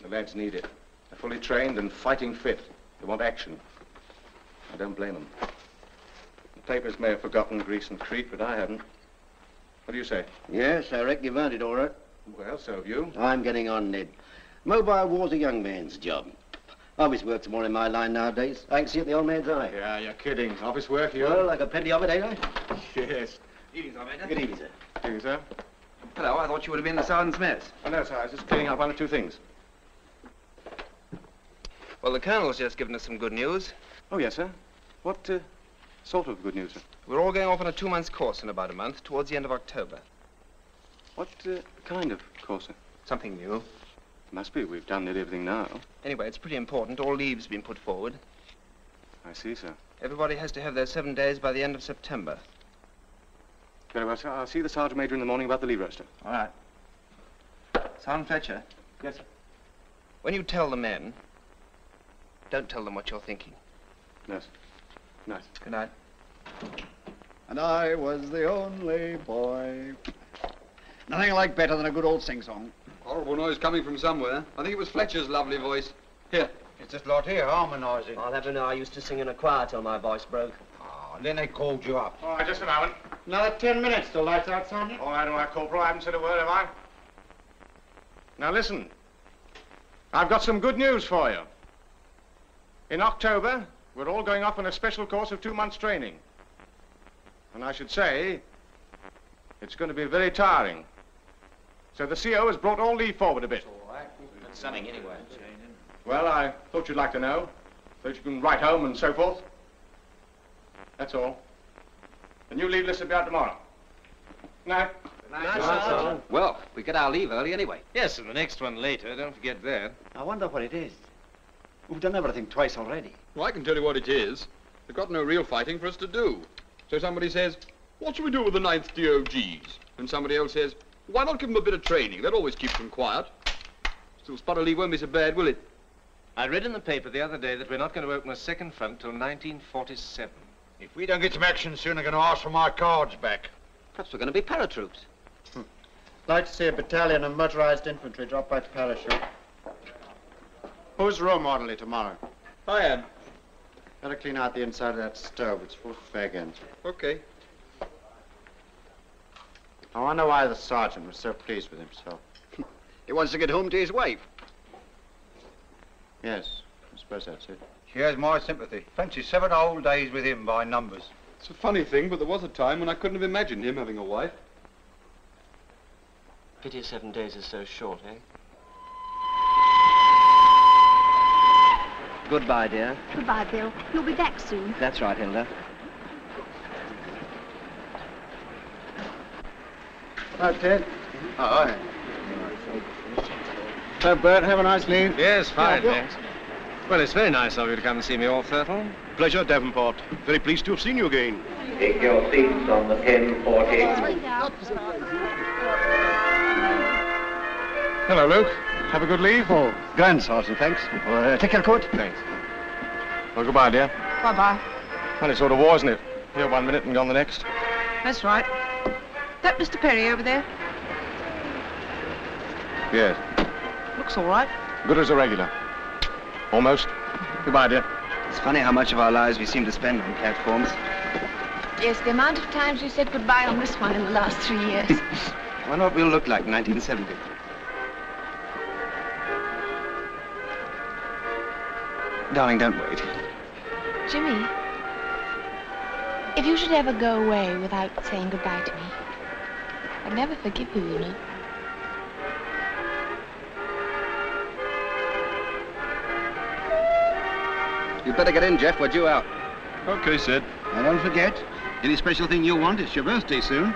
The lads need it. They're fully trained and fighting fit. They want action. I don't blame them. The papers may have forgotten Greece and Crete, but I haven't. What do you say? Yes, I reckon you've earned it all right. Well, so have you. I'm getting on, Ned. Mobile war's a young man's job. Office work's more in my line nowadays. I can see it in the old man's eye. Yeah, you're kidding. Office work, you? Well, I got plenty of it, ain't I? Yes. Evening, Sergeant Major. Good evening, sir. Good evening, sir. Hello, I thought you would have been the sergeant's mess. Oh, no, sir. I was just clearing up one or two things. Well, the Colonel's just given us some good news. Oh, yes, sir. What sort of good news, sir? We're all going off on a 2-month course in about a month, towards the end of October. What kind of course, sir? Something new. Must be. We've done nearly everything now. Anyway, it's pretty important. All leave's been put forward. I see, sir. Everybody has to have their 7 days by the end of September. Very well, sir. I'll see the Sergeant Major in the morning about the leave roster. All right. Sergeant Fletcher. Yes, sir. When you tell the men, don't tell them what you're thinking. No, sir. Nice. Good night. And I was the only boy. Nothing I like better than a good old sing-song. Horrible noise coming from somewhere. I think it was Fletcher's lovely voice. Here. It's this lot here, harmonising. I'll have to know I used to sing in a choir till my voice broke. Oh, and then they called you up. All right, just a moment. Another 10 minutes till lights out, Sergeant. All right, Corporal. I haven't said a word, have I? Now listen. I've got some good news for you. In October, we're all going off on a special course of 2 months' training. And I should say, it's going to be very tiring. So the CO has brought all leave forward a bit. All right. That's something anyway. Well, I thought you'd like to know, so that you can write home and so forth. That's all. The new leave list will be out tomorrow. Night. Well, we get our leave early anyway. Yes, and the next one later. Don't forget that. I wonder what it is. We've done everything twice already. Well, I can tell you what it is. They've got no real fighting for us to do. So somebody says, what should we do with the 9th DOGs? And somebody else says, why not give them a bit of training? That always keeps them quiet. Still, spot of leave won't be so bad, will it? I read in the paper the other day that we're not going to open a second front till 1947. If we don't get some action soon, they're going to ask for my cards back. Perhaps we're going to be paratroops. Like to see a battalion of motorized infantry drop by parachute. Who's room orderly tomorrow? I am. Better clean out the inside of that stove. It's full of fag ends. Okay. I wonder why the sergeant was so pleased with himself. He wants to get home to his wife. Yes, I suppose that's it. She has my sympathy. Fancy 7 whole days with him by numbers. It's a funny thing, but there was a time when I couldn't have imagined him having a wife. Pity 7 days is so short, eh? Goodbye, dear. Goodbye, Bill. You'll be back soon. That's right, Hilda. Hi, Ted. Hi. So, Bert, have a nice leave. Yes, fine, thanks. Well, it's very nice of you to come and see me all, Thurtle. Pleasure, Davenport. Very pleased to have seen you again. Take your seats on the 1040. Hello, Luke. Have a good leave? Oh, grand, Sergeant, thanks. Take your coat. Thanks. Well, goodbye, dear. Bye-bye. Funny sort of war, isn't it? Here 1 minute and gone the next. That's right. That Mr. Perry over there? Yes. Looks all right. Good as a regular. Almost. Goodbye, dear. It's funny how much of our lives we seem to spend on platforms. Yes, the amount of times you said goodbye on this one in the last 3 years. I wonder what we'll look like in 1970. Darling, don't wait. Jimmy, if you should ever go away without saying goodbye to me, I'd never forgive you, you know. You'd better get in, Jeff. We're due out. Okay, Sid. And don't forget, any special thing you want, it's your birthday soon.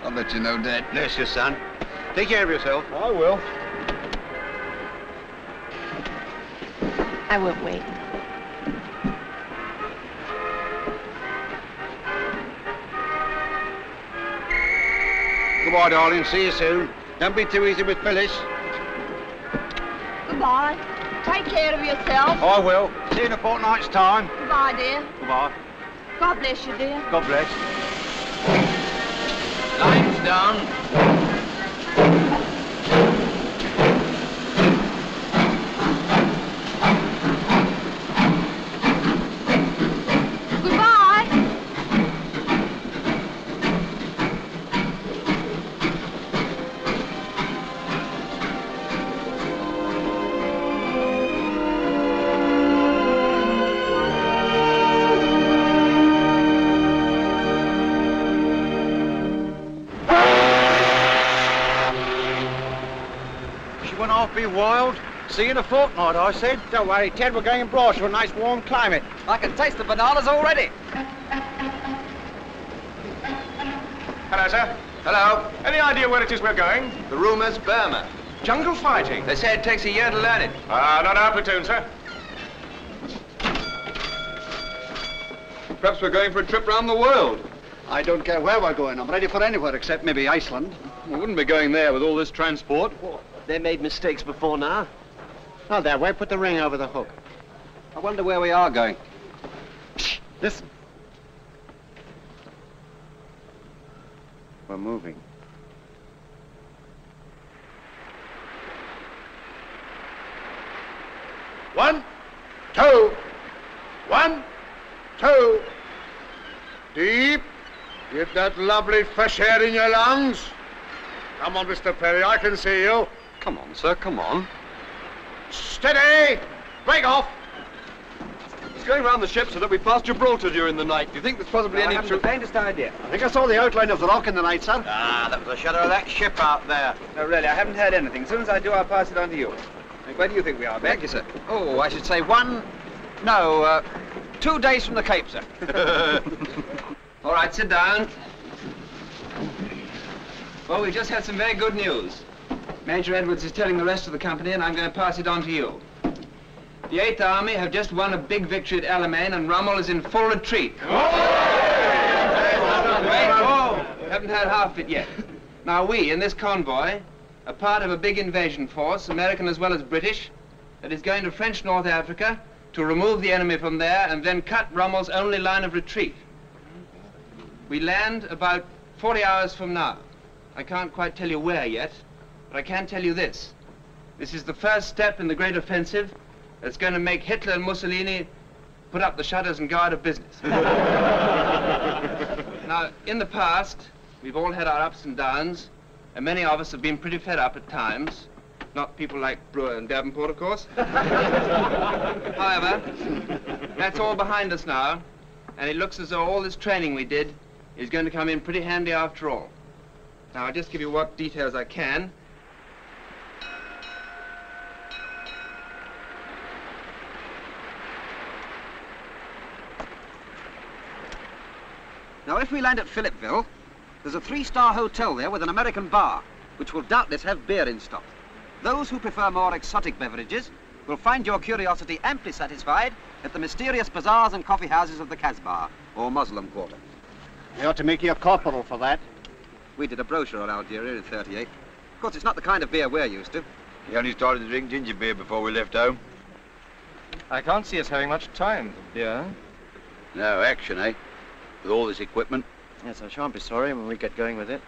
I'll let you know, Dad. Bless you, son. Take care of yourself. I will. I won't wait. Goodbye, darling. See you soon. Don't be too easy with Phyllis. Goodbye. Take care of yourself. I will. See you in a fortnight's time. Goodbye, dear. Goodbye. God bless you, dear. God bless. Lines down. Be wild. See you in a fortnight, I said. Don't worry, Ted, we're going abroad to a nice warm climate. I can taste the bananas already. Hello, sir. Hello. Any idea where it is we're going? The rumour's Burma. Jungle fighting. They say it takes a year to learn it. Not our platoon, sir. Perhaps we're going for a trip round the world. I don't care where we're going. I'm ready for anywhere except maybe Iceland. We wouldn't be going there with all this transport. They made mistakes before now. Oh, there, why put the ring over the hook? I wonder where we are going. Shh, listen. We're moving. One, two. 1, 2. Deep. Get that lovely fresh air in your lungs. Come on, Mr. Perry, I can see you. Come on, sir, come on. Steady! Break off! It's going round the ship so that we pass Gibraltar during the night. Do you think there's possibly I any haven't the faintest idea. I think I saw the outline of the rock in the night, sir. Ah, that was the shadow of that ship out there. No, really, I haven't heard anything. As soon as I do, I'll pass it on to you. Where do you think we are, Ben? Thank you, sir. Oh, I should say 2 days from the Cape, sir. All right, sit down. Well, we've just had some very good news. Major Edwards is telling the rest of the company, and I'm going to pass it on to you. The 8th Army have just won a big victory at Alamein, and Rommel is in full retreat. Wait, haven't heard half of it yet. Now, we, in this convoy, are part of a big invasion force, American as well as British, that is going to French North Africa to remove the enemy from there and then cut Rommel's only line of retreat. We land about 40 hours from now. I can't quite tell you where yet, but I can tell you this. This is the first step in the great offensive that's going to make Hitler and Mussolini put up the shutters and go out of business. Now, in the past, we've all had our ups and downs, and many of us have been pretty fed up at times. Not people like Brewer and Davenport, of course. However, that's all behind us now, and it looks as though all this training we did is going to come in pretty handy after all. Now, I'll just give you what details I can. Now, if we land at Philippeville, there's a 3-star hotel there with an American bar, which will doubtless have beer in stock. Those who prefer more exotic beverages will find your curiosity amply satisfied at the mysterious bazaars and coffee houses of the Casbah, or Muslim Quarter. They ought to make you a corporal for that. We did a brochure on Algeria in '38. Of course, it's not the kind of beer we're used to. He only started to drink ginger beer before we left home. I can't see us having much time for beer. No action, eh? With all this equipment. Yes, I shan't be sorry when we get going with it.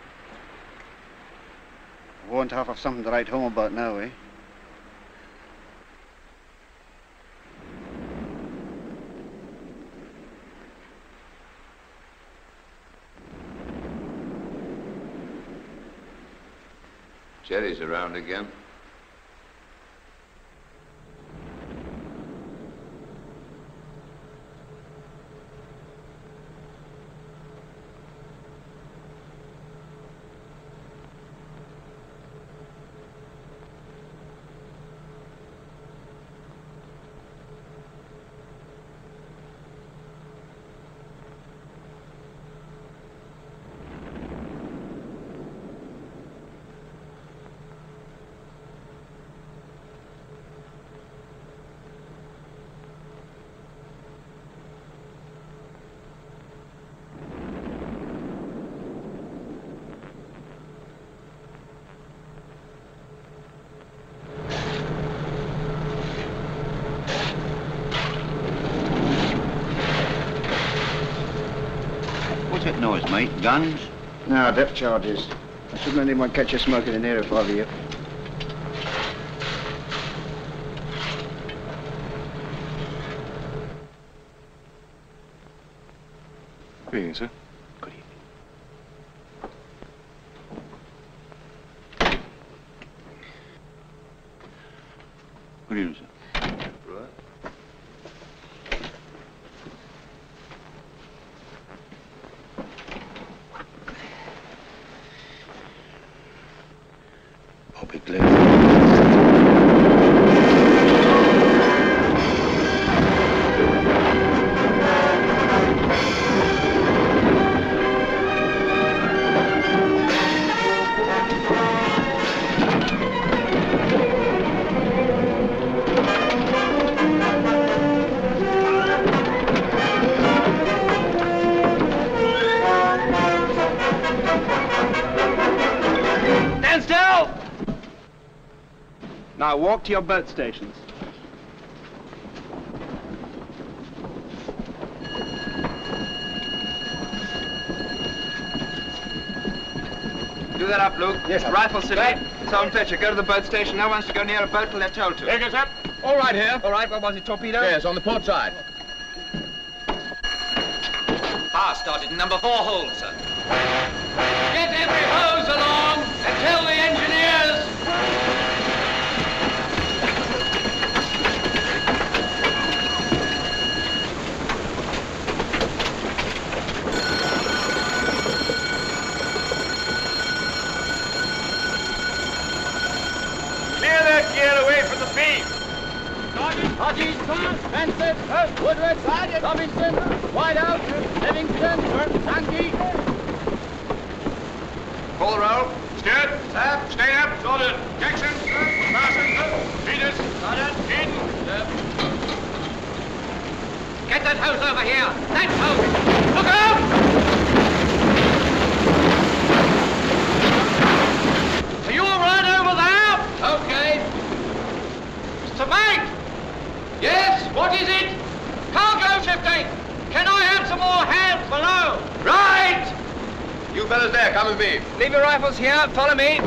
I won't have something to write home about now, eh? Jerry's around again. What's that noise, mate? Guns? No, depth charges. I shouldn't let anyone catch you smoking in here if I were you. Good evening, sir. Good evening. Good evening, sir. I'll be glad. Stand still! Now walk to your boat stations. Do that up, Luke. Yes, sir. Rifle City. Sound Fletcher, go to the boat station. No one wants to go near a boat till they're told to. Here goes up. All right here. All right, what was it, torpedo? Yes, on the port side. Power started in number 4 hold, sir. Get every hose along and tell the engineers. Clear that gear away from the beam. Hodges, Francis, Woodward, Sergeant, Robinson, wide out, Livingston, Sankey. Call the roll. Steered. Sir. Stay up. Sorted. Jackson. Parsons. Peters. Sergeant. In. Get that hose over here. That hose. Look out! Are you all right over there? Okay. Mr. Bank! Yes, what is it? Cargo shifting. Can I have some more hands below? Right! You fellas there, come with me. Leave your rifles here. Follow me.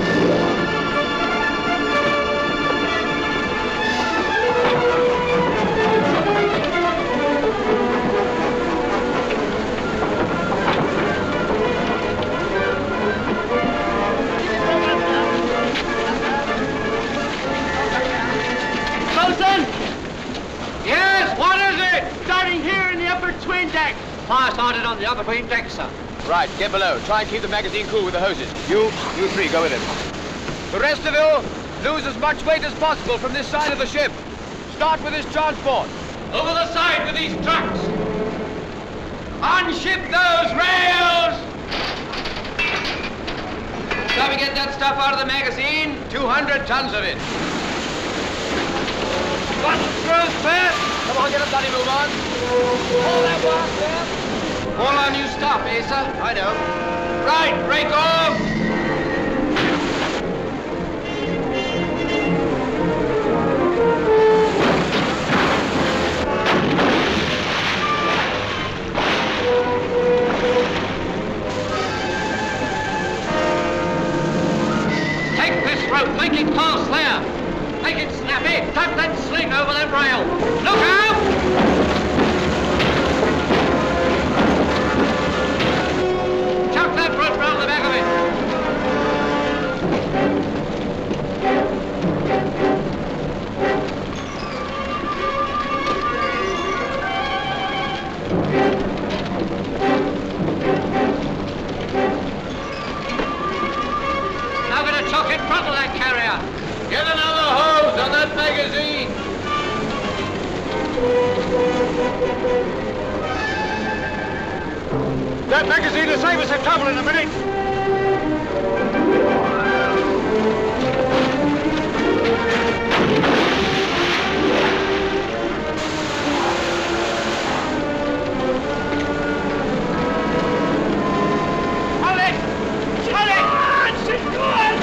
Yes, what is it? Starting here in the upper twin deck. Fire started on the upper twin deck, sir. Right, get below. Try and keep the magazine cool with the hoses. You three, go with him. The rest of you, lose as much weight as possible from this side of the ship. Start with this transport. Over the side with these trucks. Unship those rails. Shall we get that stuff out of the magazine? 200 tons of it. One through fast. Come on, get a bloody move on. All that work there. All on you stop, eh, sir? I know. Right, break off. Take this rope, make it fast there. Make it snappy. Tuck that sling over that rail. Look out! Chuck that rope round the back of it. Now get a chuck in front of that carrier. Get another hose on that magazine. That magazine will save us some trouble in a minute. Hold it! Hold it! She's good!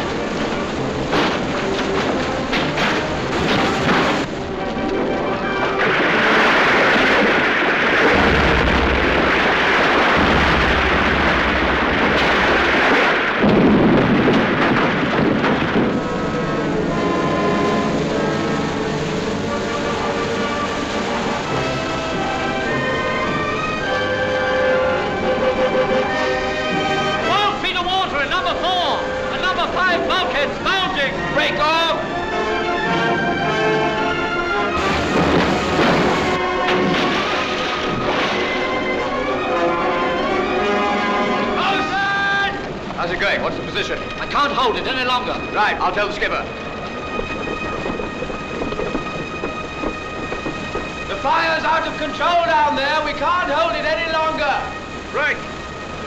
Break off! How's it going? What's the position? I can't hold it any longer. Right, I'll tell the skipper. The fire's out of control down there. We can't hold it any longer. Right.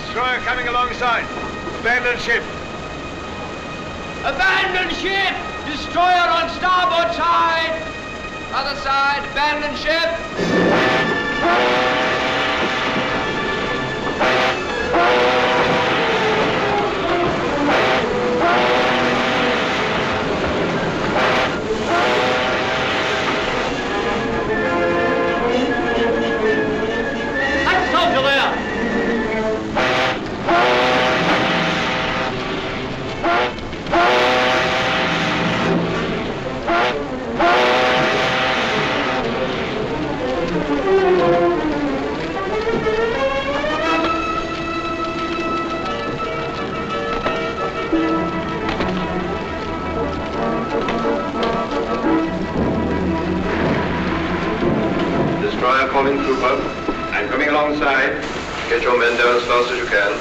Destroyer coming alongside. Abandon ship. Abandon ship! Destroyer on starboard side! Other side, abandon ship! Incoming trooper. I'm coming alongside. Get your men down as fast as you can.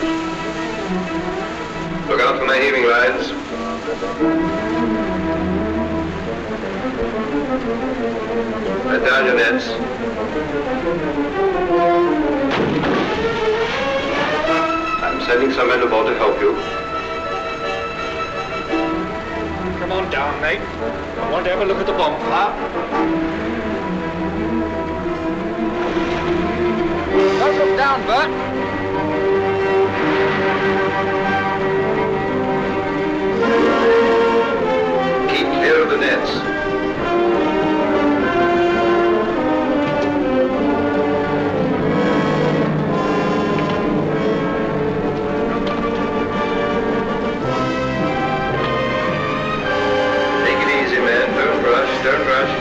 Look out for my heaving lines. Let down your nets. I'm sending some men aboard to help you. Come on down, mate. I want to have a look at the bomb flap. Don't look down, Bert. Keep clear of the nets. Take it easy, man. Don't rush. Don't rush.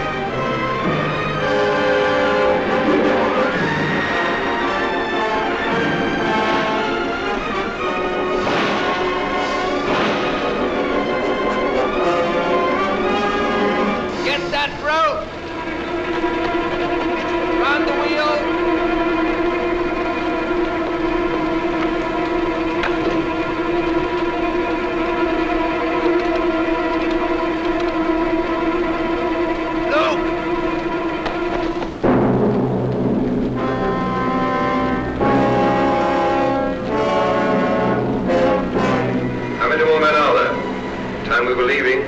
We were leaving.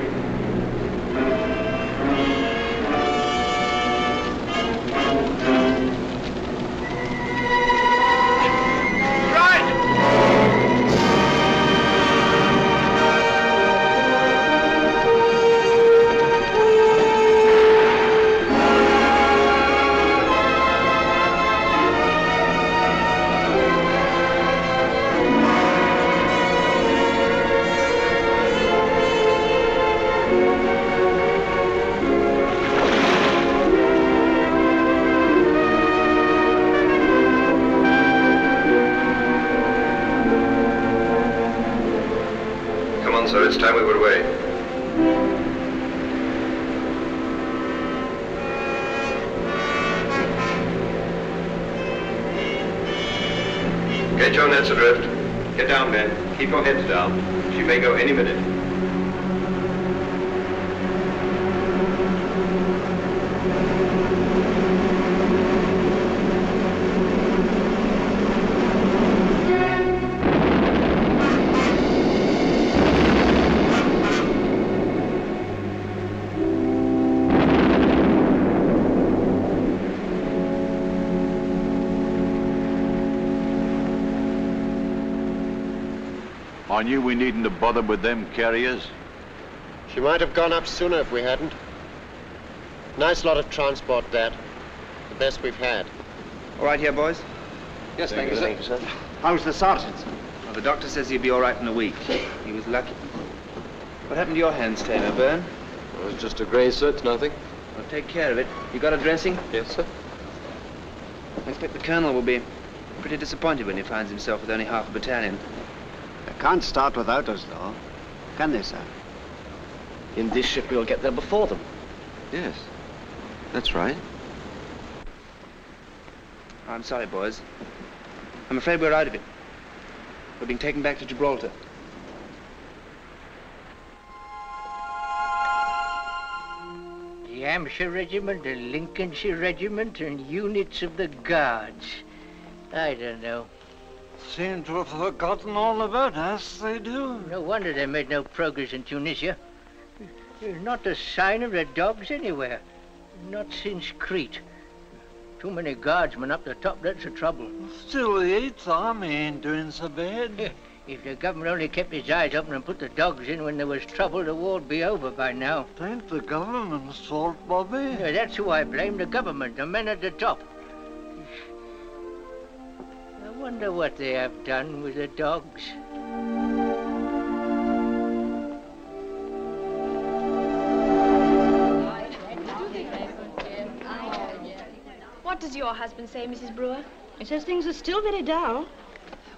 So it's time we were away. Get your nets adrift. Get down, men. Keep your heads down. She may go any minute. I knew we needn't have bothered with them carriers. She might have gone up sooner if we hadn't. Nice lot of transport, that. The best we've had. All right here, boys? Yes, thank you, sir. Thank you, sir. How's the sergeant? Well, the doctor says he'll be all right in a week. He was lucky. What happened to your hands, Taylor? Burn? It was just a graze, sir. It's nothing. Well, take care of it. You got a dressing? Yes, sir. I expect the colonel will be pretty disappointed when he finds himself with only half a battalion. They can't start without us, though. Can they, sir? In this ship, we'll get there before them. Yes. That's right. I'm sorry, boys. I'm afraid we're out of it. We're being taken back to Gibraltar. The Hampshire Regiment, the Lincolnshire Regiment, and units of the Guards. I don't know. Seem to have forgotten all about us, they do. No wonder they made no progress in Tunisia. There's not a sign of the dogs anywhere. Not since Crete. Too many guardsmen up the top, that's the trouble. Still, the 8th Army ain't doing so bad. If the government only kept its eyes open and put the dogs in when there was trouble, the war'd be over by now. It ain't the government's fault, Bobby. Yeah, that's who I blame, the government, the men at the top. I wonder what they have done with the dogs. What does your husband say, Mrs. Brewer? He says things are still very dull.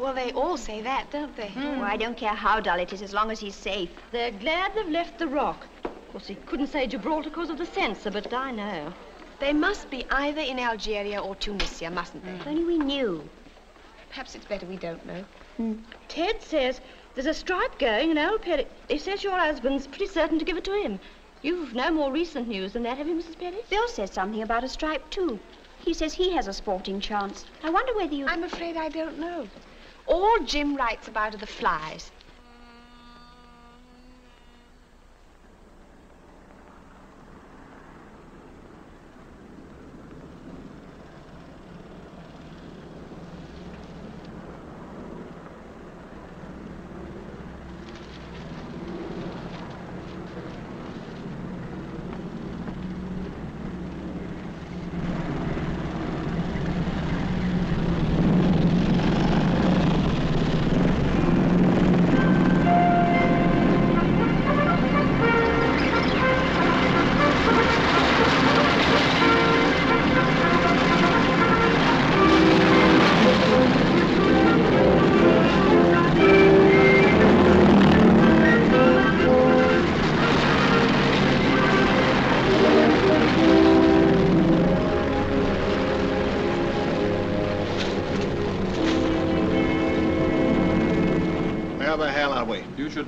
Well, they all say that, don't they? Oh, I don't care how dull it is, as long as he's safe. They're glad they've left the rock. Of course, he couldn't say Gibraltar because of the censor, but I know. They must be either in Algeria or Tunisia, mustn't they? If only we knew. Perhaps it's better we don't know. Ted says there's a strike going in old Perry. He says your husband's pretty certain to give it to him. You've no more recent news than that, have you, Mrs. Perry? Bill says something about a strike, too. He says he has a sporting chance. I wonder whether you... I'm afraid I don't know. All Jim writes about are the flies.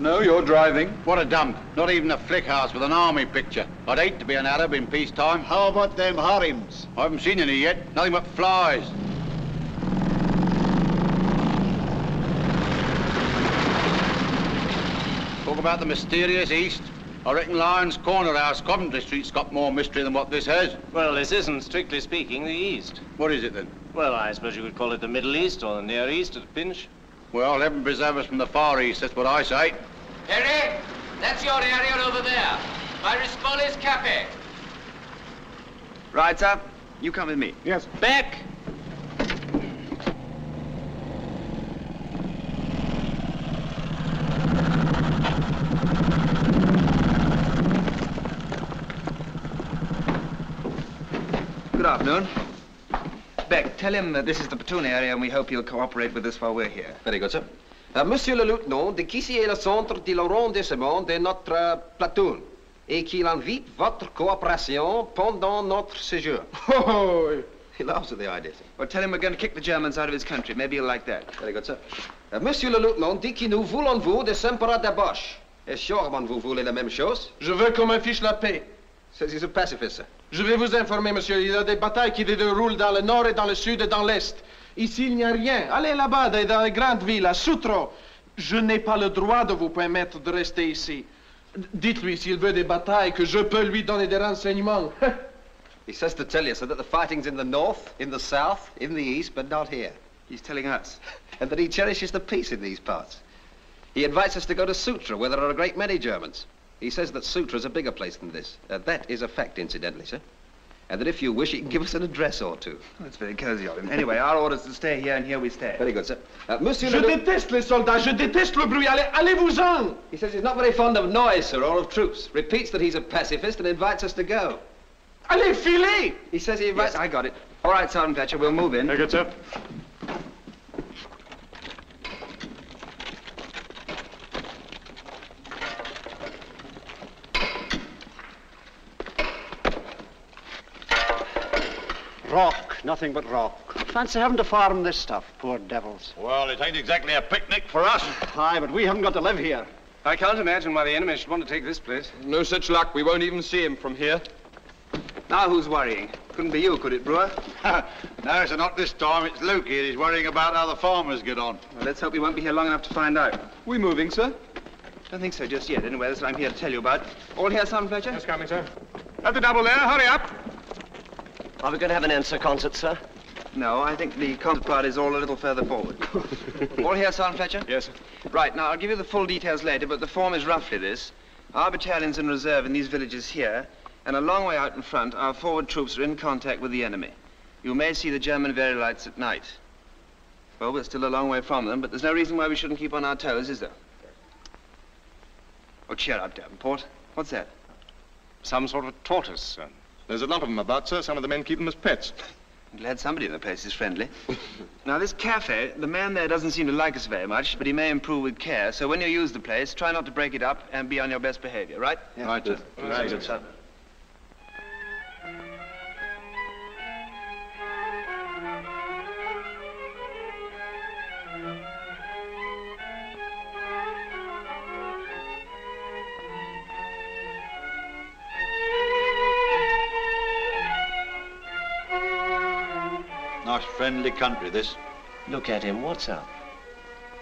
No, you're driving. What a dump. Not even a flick house with an army picture. I'd hate to be an Arab in peacetime. How about them harims? I haven't seen any yet. Nothing but flies. Talk about the mysterious East. I reckon Lyons Corner House, Coventry Street's got more mystery than what this has. Well, this isn't, strictly speaking, the East. What is it then? Well, I suppose you could call it the Middle East or the Near East at a pinch. Well, heaven preserve us from the Far East, that's what I say. Harry, that's your area over there. My Rispolis Cafe. Right, sir. You come with me. Yes. Back! Good afternoon. Beck, tell him that this is the platoon area and we hope he'll cooperate with us while we're here. Very good, sir. Monsieur le lieutenant, de qu'ici est le centre de l'arrondissement de notre platoon et qu'il invite votre coopération pendant notre séjour. Oh, he laughs at the idea. Well, tell him we're going to kick the Germans out of his country. Maybe he'll like that. Very good, sir. Monsieur le lieutenant dit que nous voulons vous de s'empereur de Bosch. Et sûrement vous voulez la même chose. Je veux qu'on m'affiche la paix. Says he's a pacifist, sir. Je vais vous informer, monsieur. Il y a des batailles qui se déroulent dans le nord et dans le sud et dans l'est. Ici, il n'y a rien. Allez là-bas, dans les grandes villes, à Soutro. Je n'ai pas le droit de vous permettre de rester ici. Dites-lui, s'il veut des batailles, que je peux lui donner des renseignements. He says to tell you, sir, that the fighting's in the north, in the south, in the east, but not here. He's telling us. And that he cherishes the peace in these parts. He invites us to go to Sutra, where there are a great many Germans. He says that Sutra's a bigger place than this. That is a fact, incidentally, sir. And that if you wish, he can give us an address or two. That's very cozy of him. Anyway, our orders to stay here, and here we stay. Very good, sir. Monsieur Je déteste les soldats. Je déteste le bruit. Allez-vous-en. He says he's not very fond of noise, sir, or of troops. Repeats that he's a pacifist and invites us to go. Allez, filez. He says he invites... Yes, I got it. All right, Sergeant Fletcher, we'll move in. Very good, sir. Rock, nothing but rock. Fancy having to farm this stuff, poor devils. Well, it ain't exactly a picnic for us. Aye, but we haven't got to live here. I can't imagine why the enemy should want to take this place. No such luck. We won't even see him from here. Now who's worrying? Couldn't be you, could it, Brewer? No, sir, not this time. It's Luke here. He's worrying about how the farmers get on. Well, let's hope he won't be here long enough to find out. We moving, sir? Don't think so just yet. Anyway, that's what I'm here to tell you about. All here, Sergeant Fletcher? Just coming, sir. At the double there. Hurry up. Are we going to have an answer concert, sir? No, I think the concert part is all a little further forward. All here, Sergeant Fletcher? Yes, sir. Right, now, I'll give you the full details later, but the form is roughly this. Our battalion's in reserve in these villages here, and a long way out in front, our forward troops are in contact with the enemy. You may see the German Verilights at night. Well, we're still a long way from them, but there's no reason why we shouldn't keep on our toes, is there? Oh, cheer up, Davenport. What's that? Some sort of tortoise, sir. There's a lot of them about, sir. Some of the men keep them as pets. I'm glad somebody in the place is friendly. Now, this cafe, the man there doesn't seem to like us very much, but he may improve with care. So when you use the place, try not to break it up and be on your best behavior, right? Yeah. Right, sir. Right, sir. Nice friendly country, this. Look at him, what's up?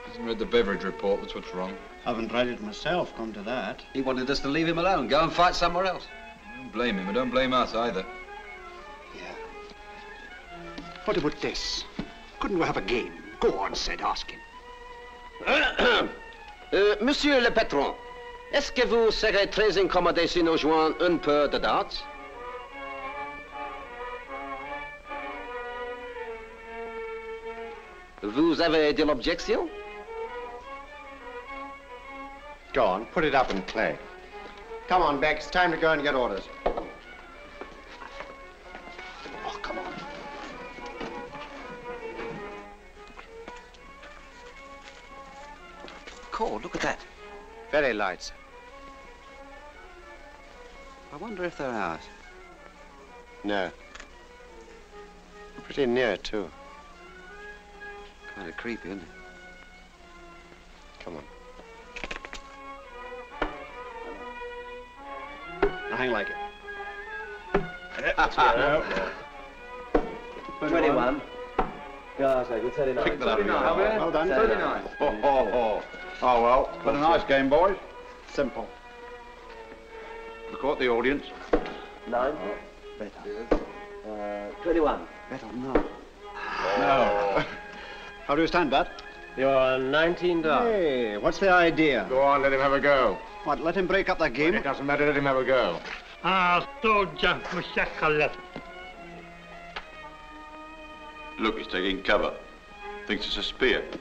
Hasn't read the beverage report, that's what's wrong. Haven't read it myself, come to that. He wanted us to leave him alone, go and fight somewhere else. I don't blame him, I don't blame us either. What about this? Couldn't we have a game? Go on, Sid, ask him. Monsieur le patron, est-ce que vous serez très incommodé si nous jouons un peu de darts? Vous avez de l'objection? Go on, put it up and play. Come on, Beck, it's time to go and get orders. Oh, come on. Cool, look at that. Very light, sir. I wonder if they're ours. No. Pretty near, too. Kind of creepy, isn't it? Come on. Nothing like it. 21. Gosh, I could 39. Pick that up. Well done. 39. Oh, well, been a nice game, boys. Simple. We caught the audience. 9. Better. 21. Better, no. No. How do you stand, Bat? You're 19 down. Hey, what's the idea? Go on, let him have a go. What, let him break up that game? It doesn't matter, let him have a go. Look, he's taking cover. Thinks it's a spear. Tu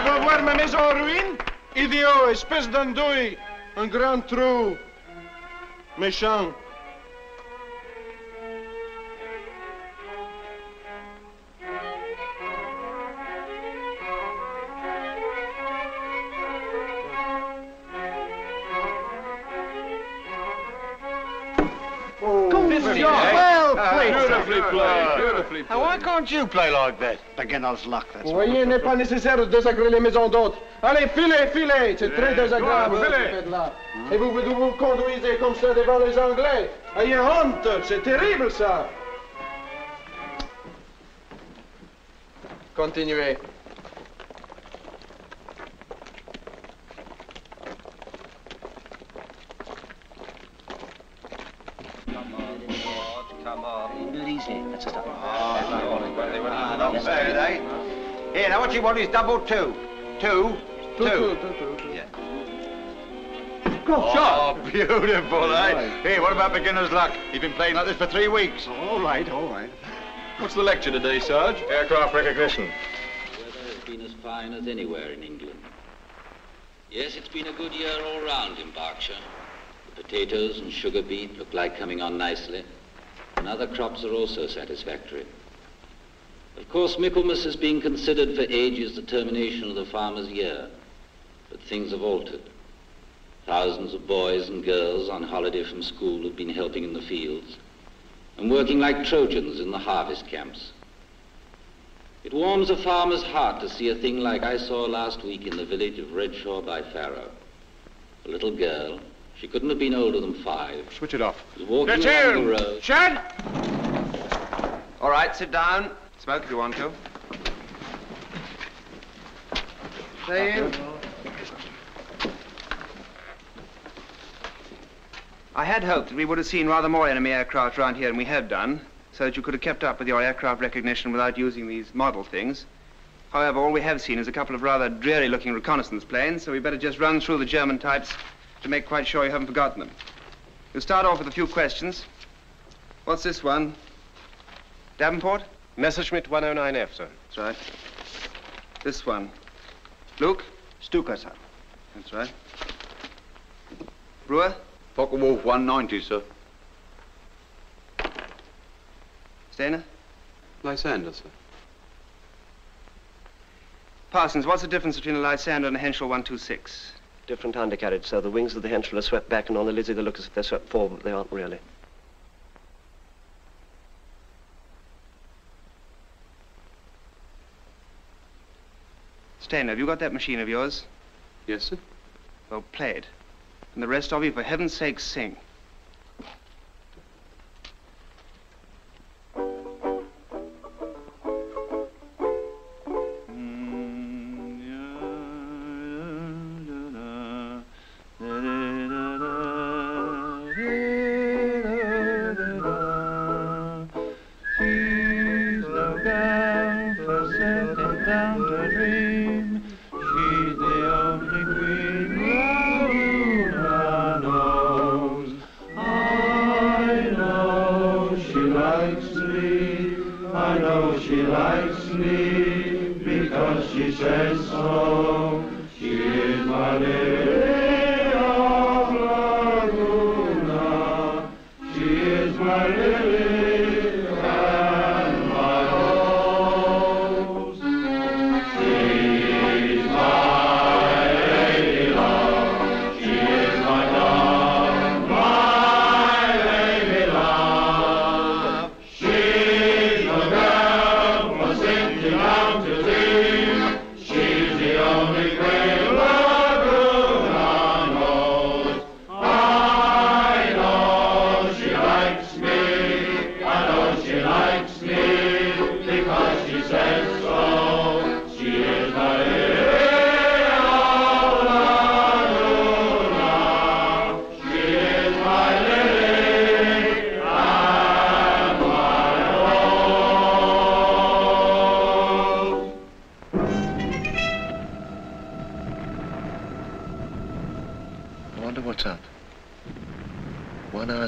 vas voir ma maison en ruine? Idiot, espèce d'andouille. Un grand trou. Méchant. Well played, Beautifully played, beautifully played. Why can't you play like that? Beginner's luck, that's Voyez, il n'est pas nécessaire de désagréer les maisons d'autres. Allez, filez, filez. C'est très désagréable ce que vous faites là. Et vous conduisez comme ça devant les Anglais. Ayez honte, c'est terrible ça. Continuez. Come on, easy. That's a start. Not bad, eh? Here, now what you want is double two. Two. Yeah. Good shot. Oh, beautiful, eh? Hey, what about beginner's luck? You've been playing like this for 3 weeks. All right, all right. What's the lecture today, Sarge? Aircraft recognition. The weather has been as fine as anywhere in England. Yes, it's been a good year all round in Berkshire. The potatoes and sugar beet look like coming on nicely, and other crops are also satisfactory. Of course, Michaelmas has been considered for ages the termination of the farmer's year, but things have altered. Thousands of boys and girls on holiday from school have been helping in the fields and working like Trojans in the harvest camps. It warms a farmer's heart to see a thing like I saw last week in the village of Redshaw by Farrow. A little girl, she couldn't have been older than 5. Switch it off. Was walking along the road. Shut! All right, sit down. Smoke if you want to. Stay in. I had hoped that we would have seen rather more enemy aircraft around here than we have done, so that you could have kept up with your aircraft recognition without using these model things. However, all we have seen is a couple of rather dreary-looking reconnaissance planes, so we better just run through the German types to make quite sure you haven't forgotten them. We'll start off with a few questions. What's this one? Davenport? Messerschmitt 109F, sir. That's right. This one. Luke? Stuka, sir. That's right. Brewer? Focke-Wulf 190, sir. Stainer? Lysander, sir. Parsons, what's the difference between a Lysander and a Henschel 126? Different undercarriage, so the wings of the Henschel are swept back, and on the Lizzie they look as if they're swept forward, but they aren't really. Stainer, have you got that machine of yours? Yes, sir. Well, play it. And the rest of you, for heaven's sake, sing.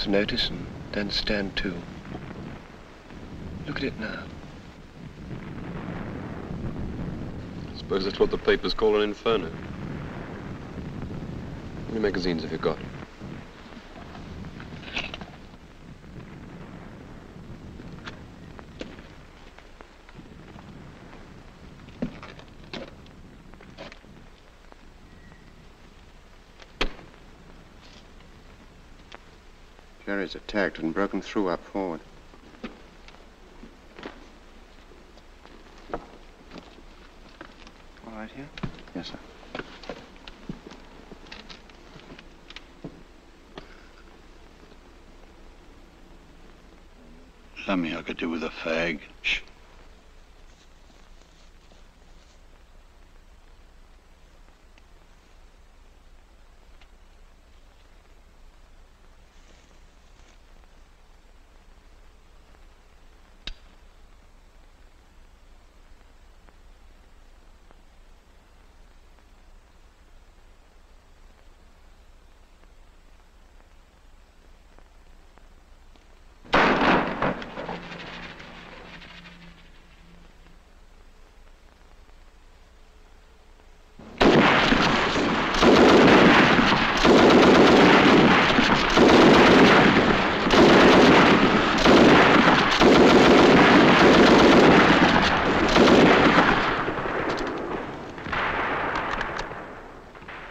Notice and then stand to. Look at it now. I suppose that's what the papers call an inferno. How many magazines have you got? Jerry's attacked and broken through up forward. All right here? Yes, sir. Something I could do with a fag. Shh.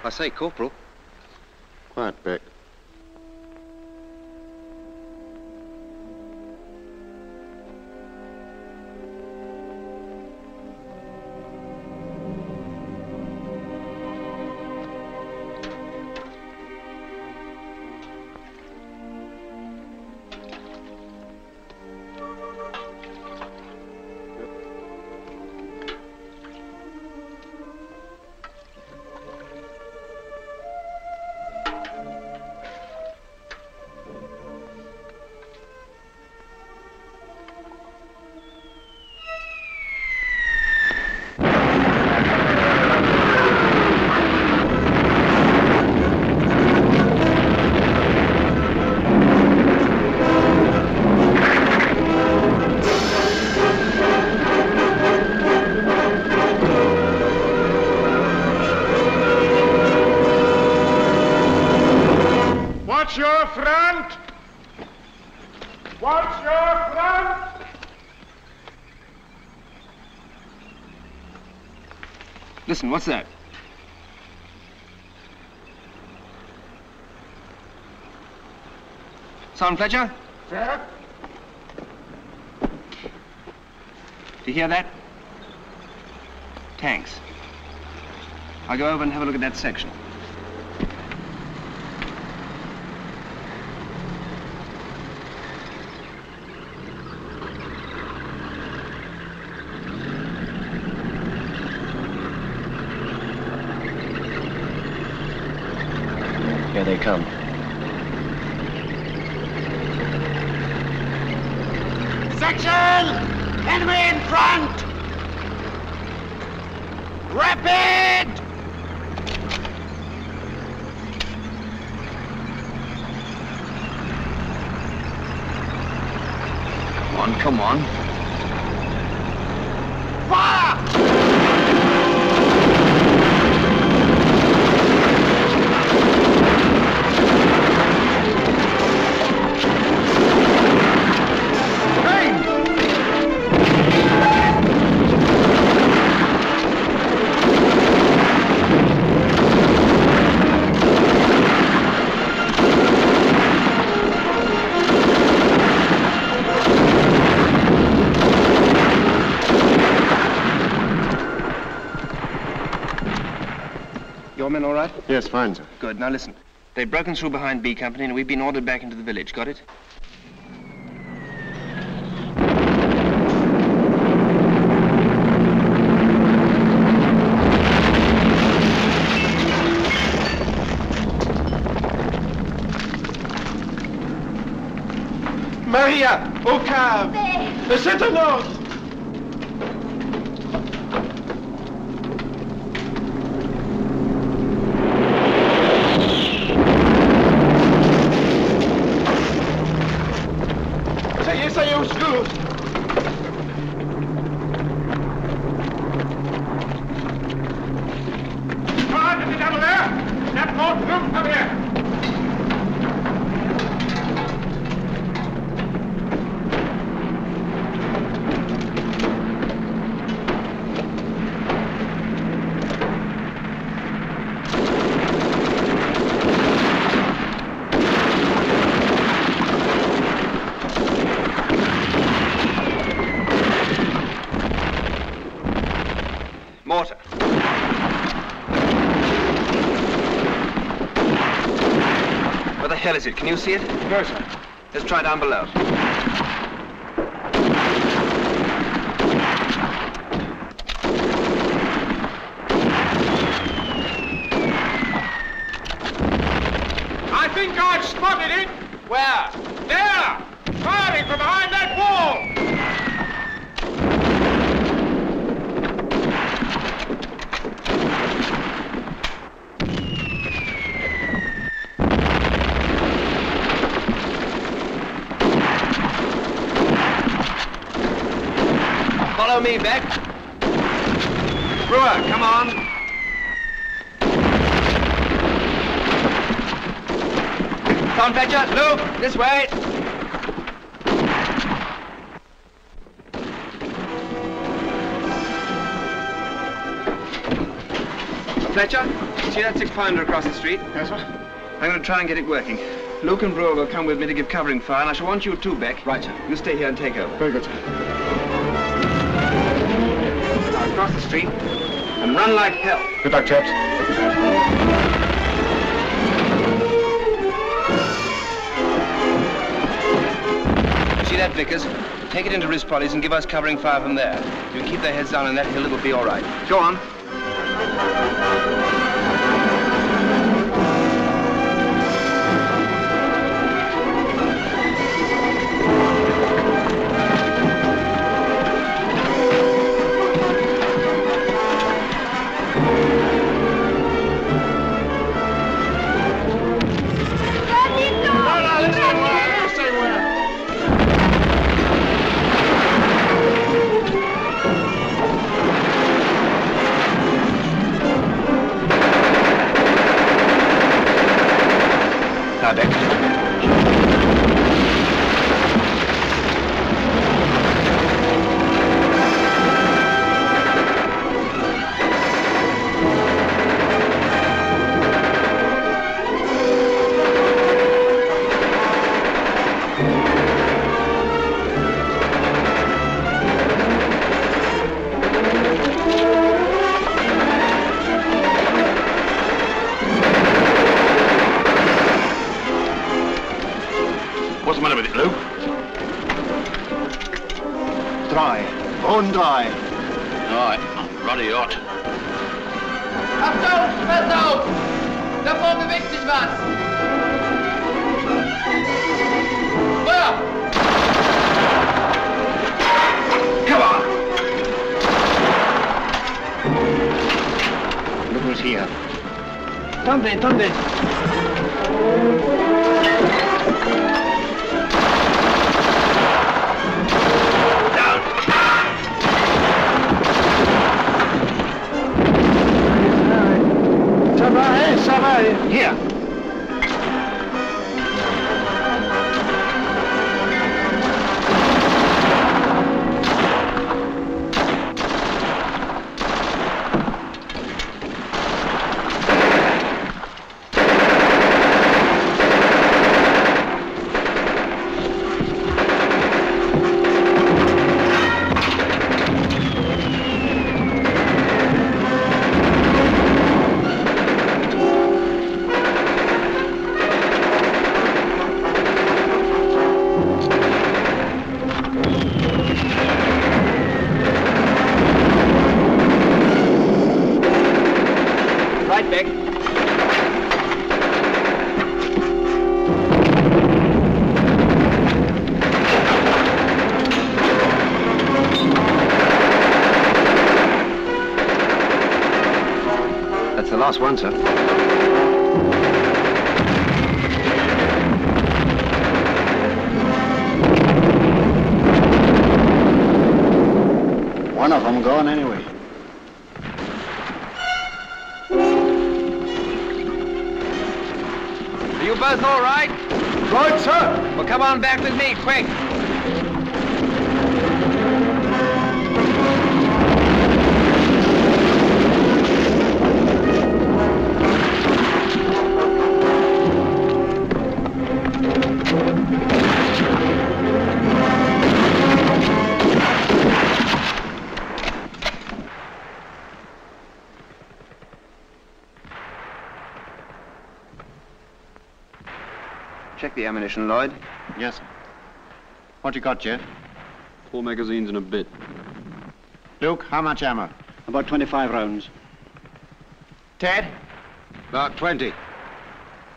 I say, Corporal. Quiet, Beck. Watch your front! Watch your front! Listen, what's that? Sergeant Fletcher? Sir? Do you hear that? Tanks. I'll go over and have a look at that section. Here they come. Section! Enemy in front! Rapid! Come on. Fire! Your men all right? Yes, fine, sir. Good. Now listen. They've broken through behind B Company and we've been ordered back into the village. Got it? Maria, au cave. C'est un ordre. Ça y est, au secours. All right, is it down there? That boat, Luke, come here. Mortar. Where the hell is it? Can you see it? No, sir. Let's try down below. I think I've spotted it. Where? There! Firing from behind that wall! Follow me, Beck. Brewer, come on. Tom Fletcher, Luke, this way. Fletcher, see that 6-pounder across the street? Yes, sir. I'm going to try and get it working. Luke and Brewer will come with me to give covering fire, and I shall want you too, Beck. Right, sir. You stay here and take over. Very good, sir. Now, across the street and run like hell. Good luck, chaps. See that, Vickers? Take it into Rispolly's and give us covering fire from there. If you keep their heads down on that hill, it'll be all right. Go on. What's the matter with it, Luke? Dry. Bone dry. All right, bloody hot. Abdul, Abdul! The Jawohl, bewegt sich was! Feuer! Come on! Look who's here. ¿Dónde? Ça va, Here. Last one, sir. One of them gone anyway. Are you both all right? Right, sir. Well, come on back with me, quick. Check the ammunition, Lloyd. Yes, sir. What you got, Jeff? 4 magazines and a bit. Luke, how much ammo? About 25 rounds. Ted? About 20.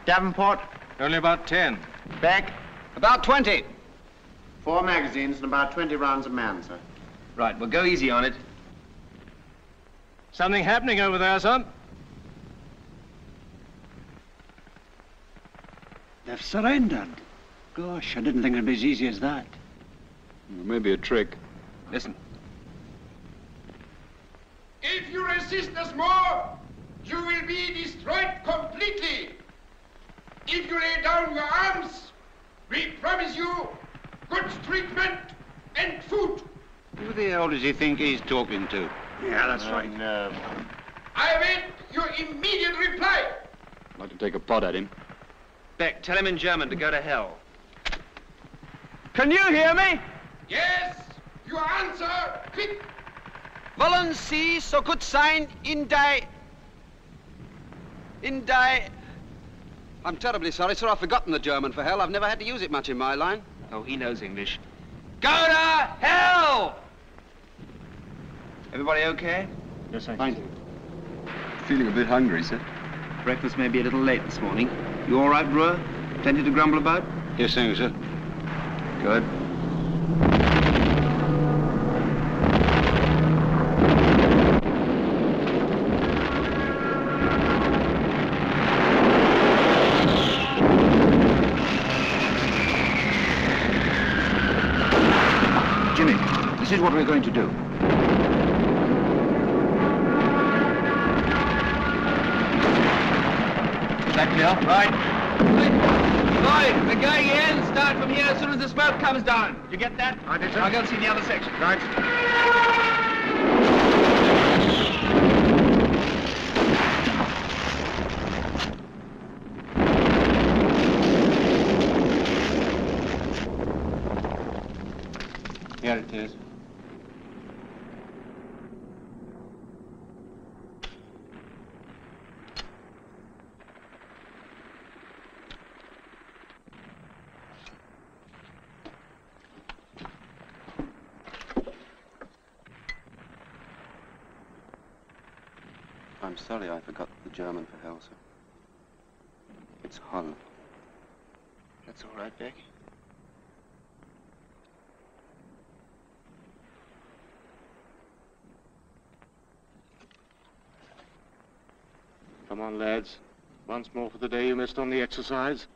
Davenport? Only about 10. Beck? About 20. 4 magazines and about 20 rounds a man, sir. Right, well, go easy on it. Something happening over there, son? They've surrendered. Gosh, I didn't think it'd be as easy as that. Maybe a trick. Listen. If you resist us more, you will be destroyed completely. If you lay down your arms, we promise you good treatment and food. Who the hell does he think he's talking to? Yeah, that's right. No. I await your immediate reply. I'd like to take a pot at him. Beck, tell him in German to go to hell. Can you hear me? Yes, your answer, quick. Wollen Sie so gut sein in die... I'm terribly sorry, sir. I've forgotten the German, for hell. I've never had to use it much in my line. Oh, he knows English. Go to hell! Everybody okay? Yes, sir. Thank you. Feeling a bit hungry, sir. Breakfast may be a little late this morning. You all right, Brewer? Plenty to grumble about? Yes, thank you, sir. Good. Jimmy, this is what we're going to do. Is that clear? Right. Lloyd, we're going in. Start from here as soon as the smoke comes down. You get that? I did, sir. I'll go and see the other section. Right. Here it is. I'm sorry I forgot the German, for hell, sir. It's Hull. That's all right, Beck. Come on, lads. Once more for the day you missed on the exercise.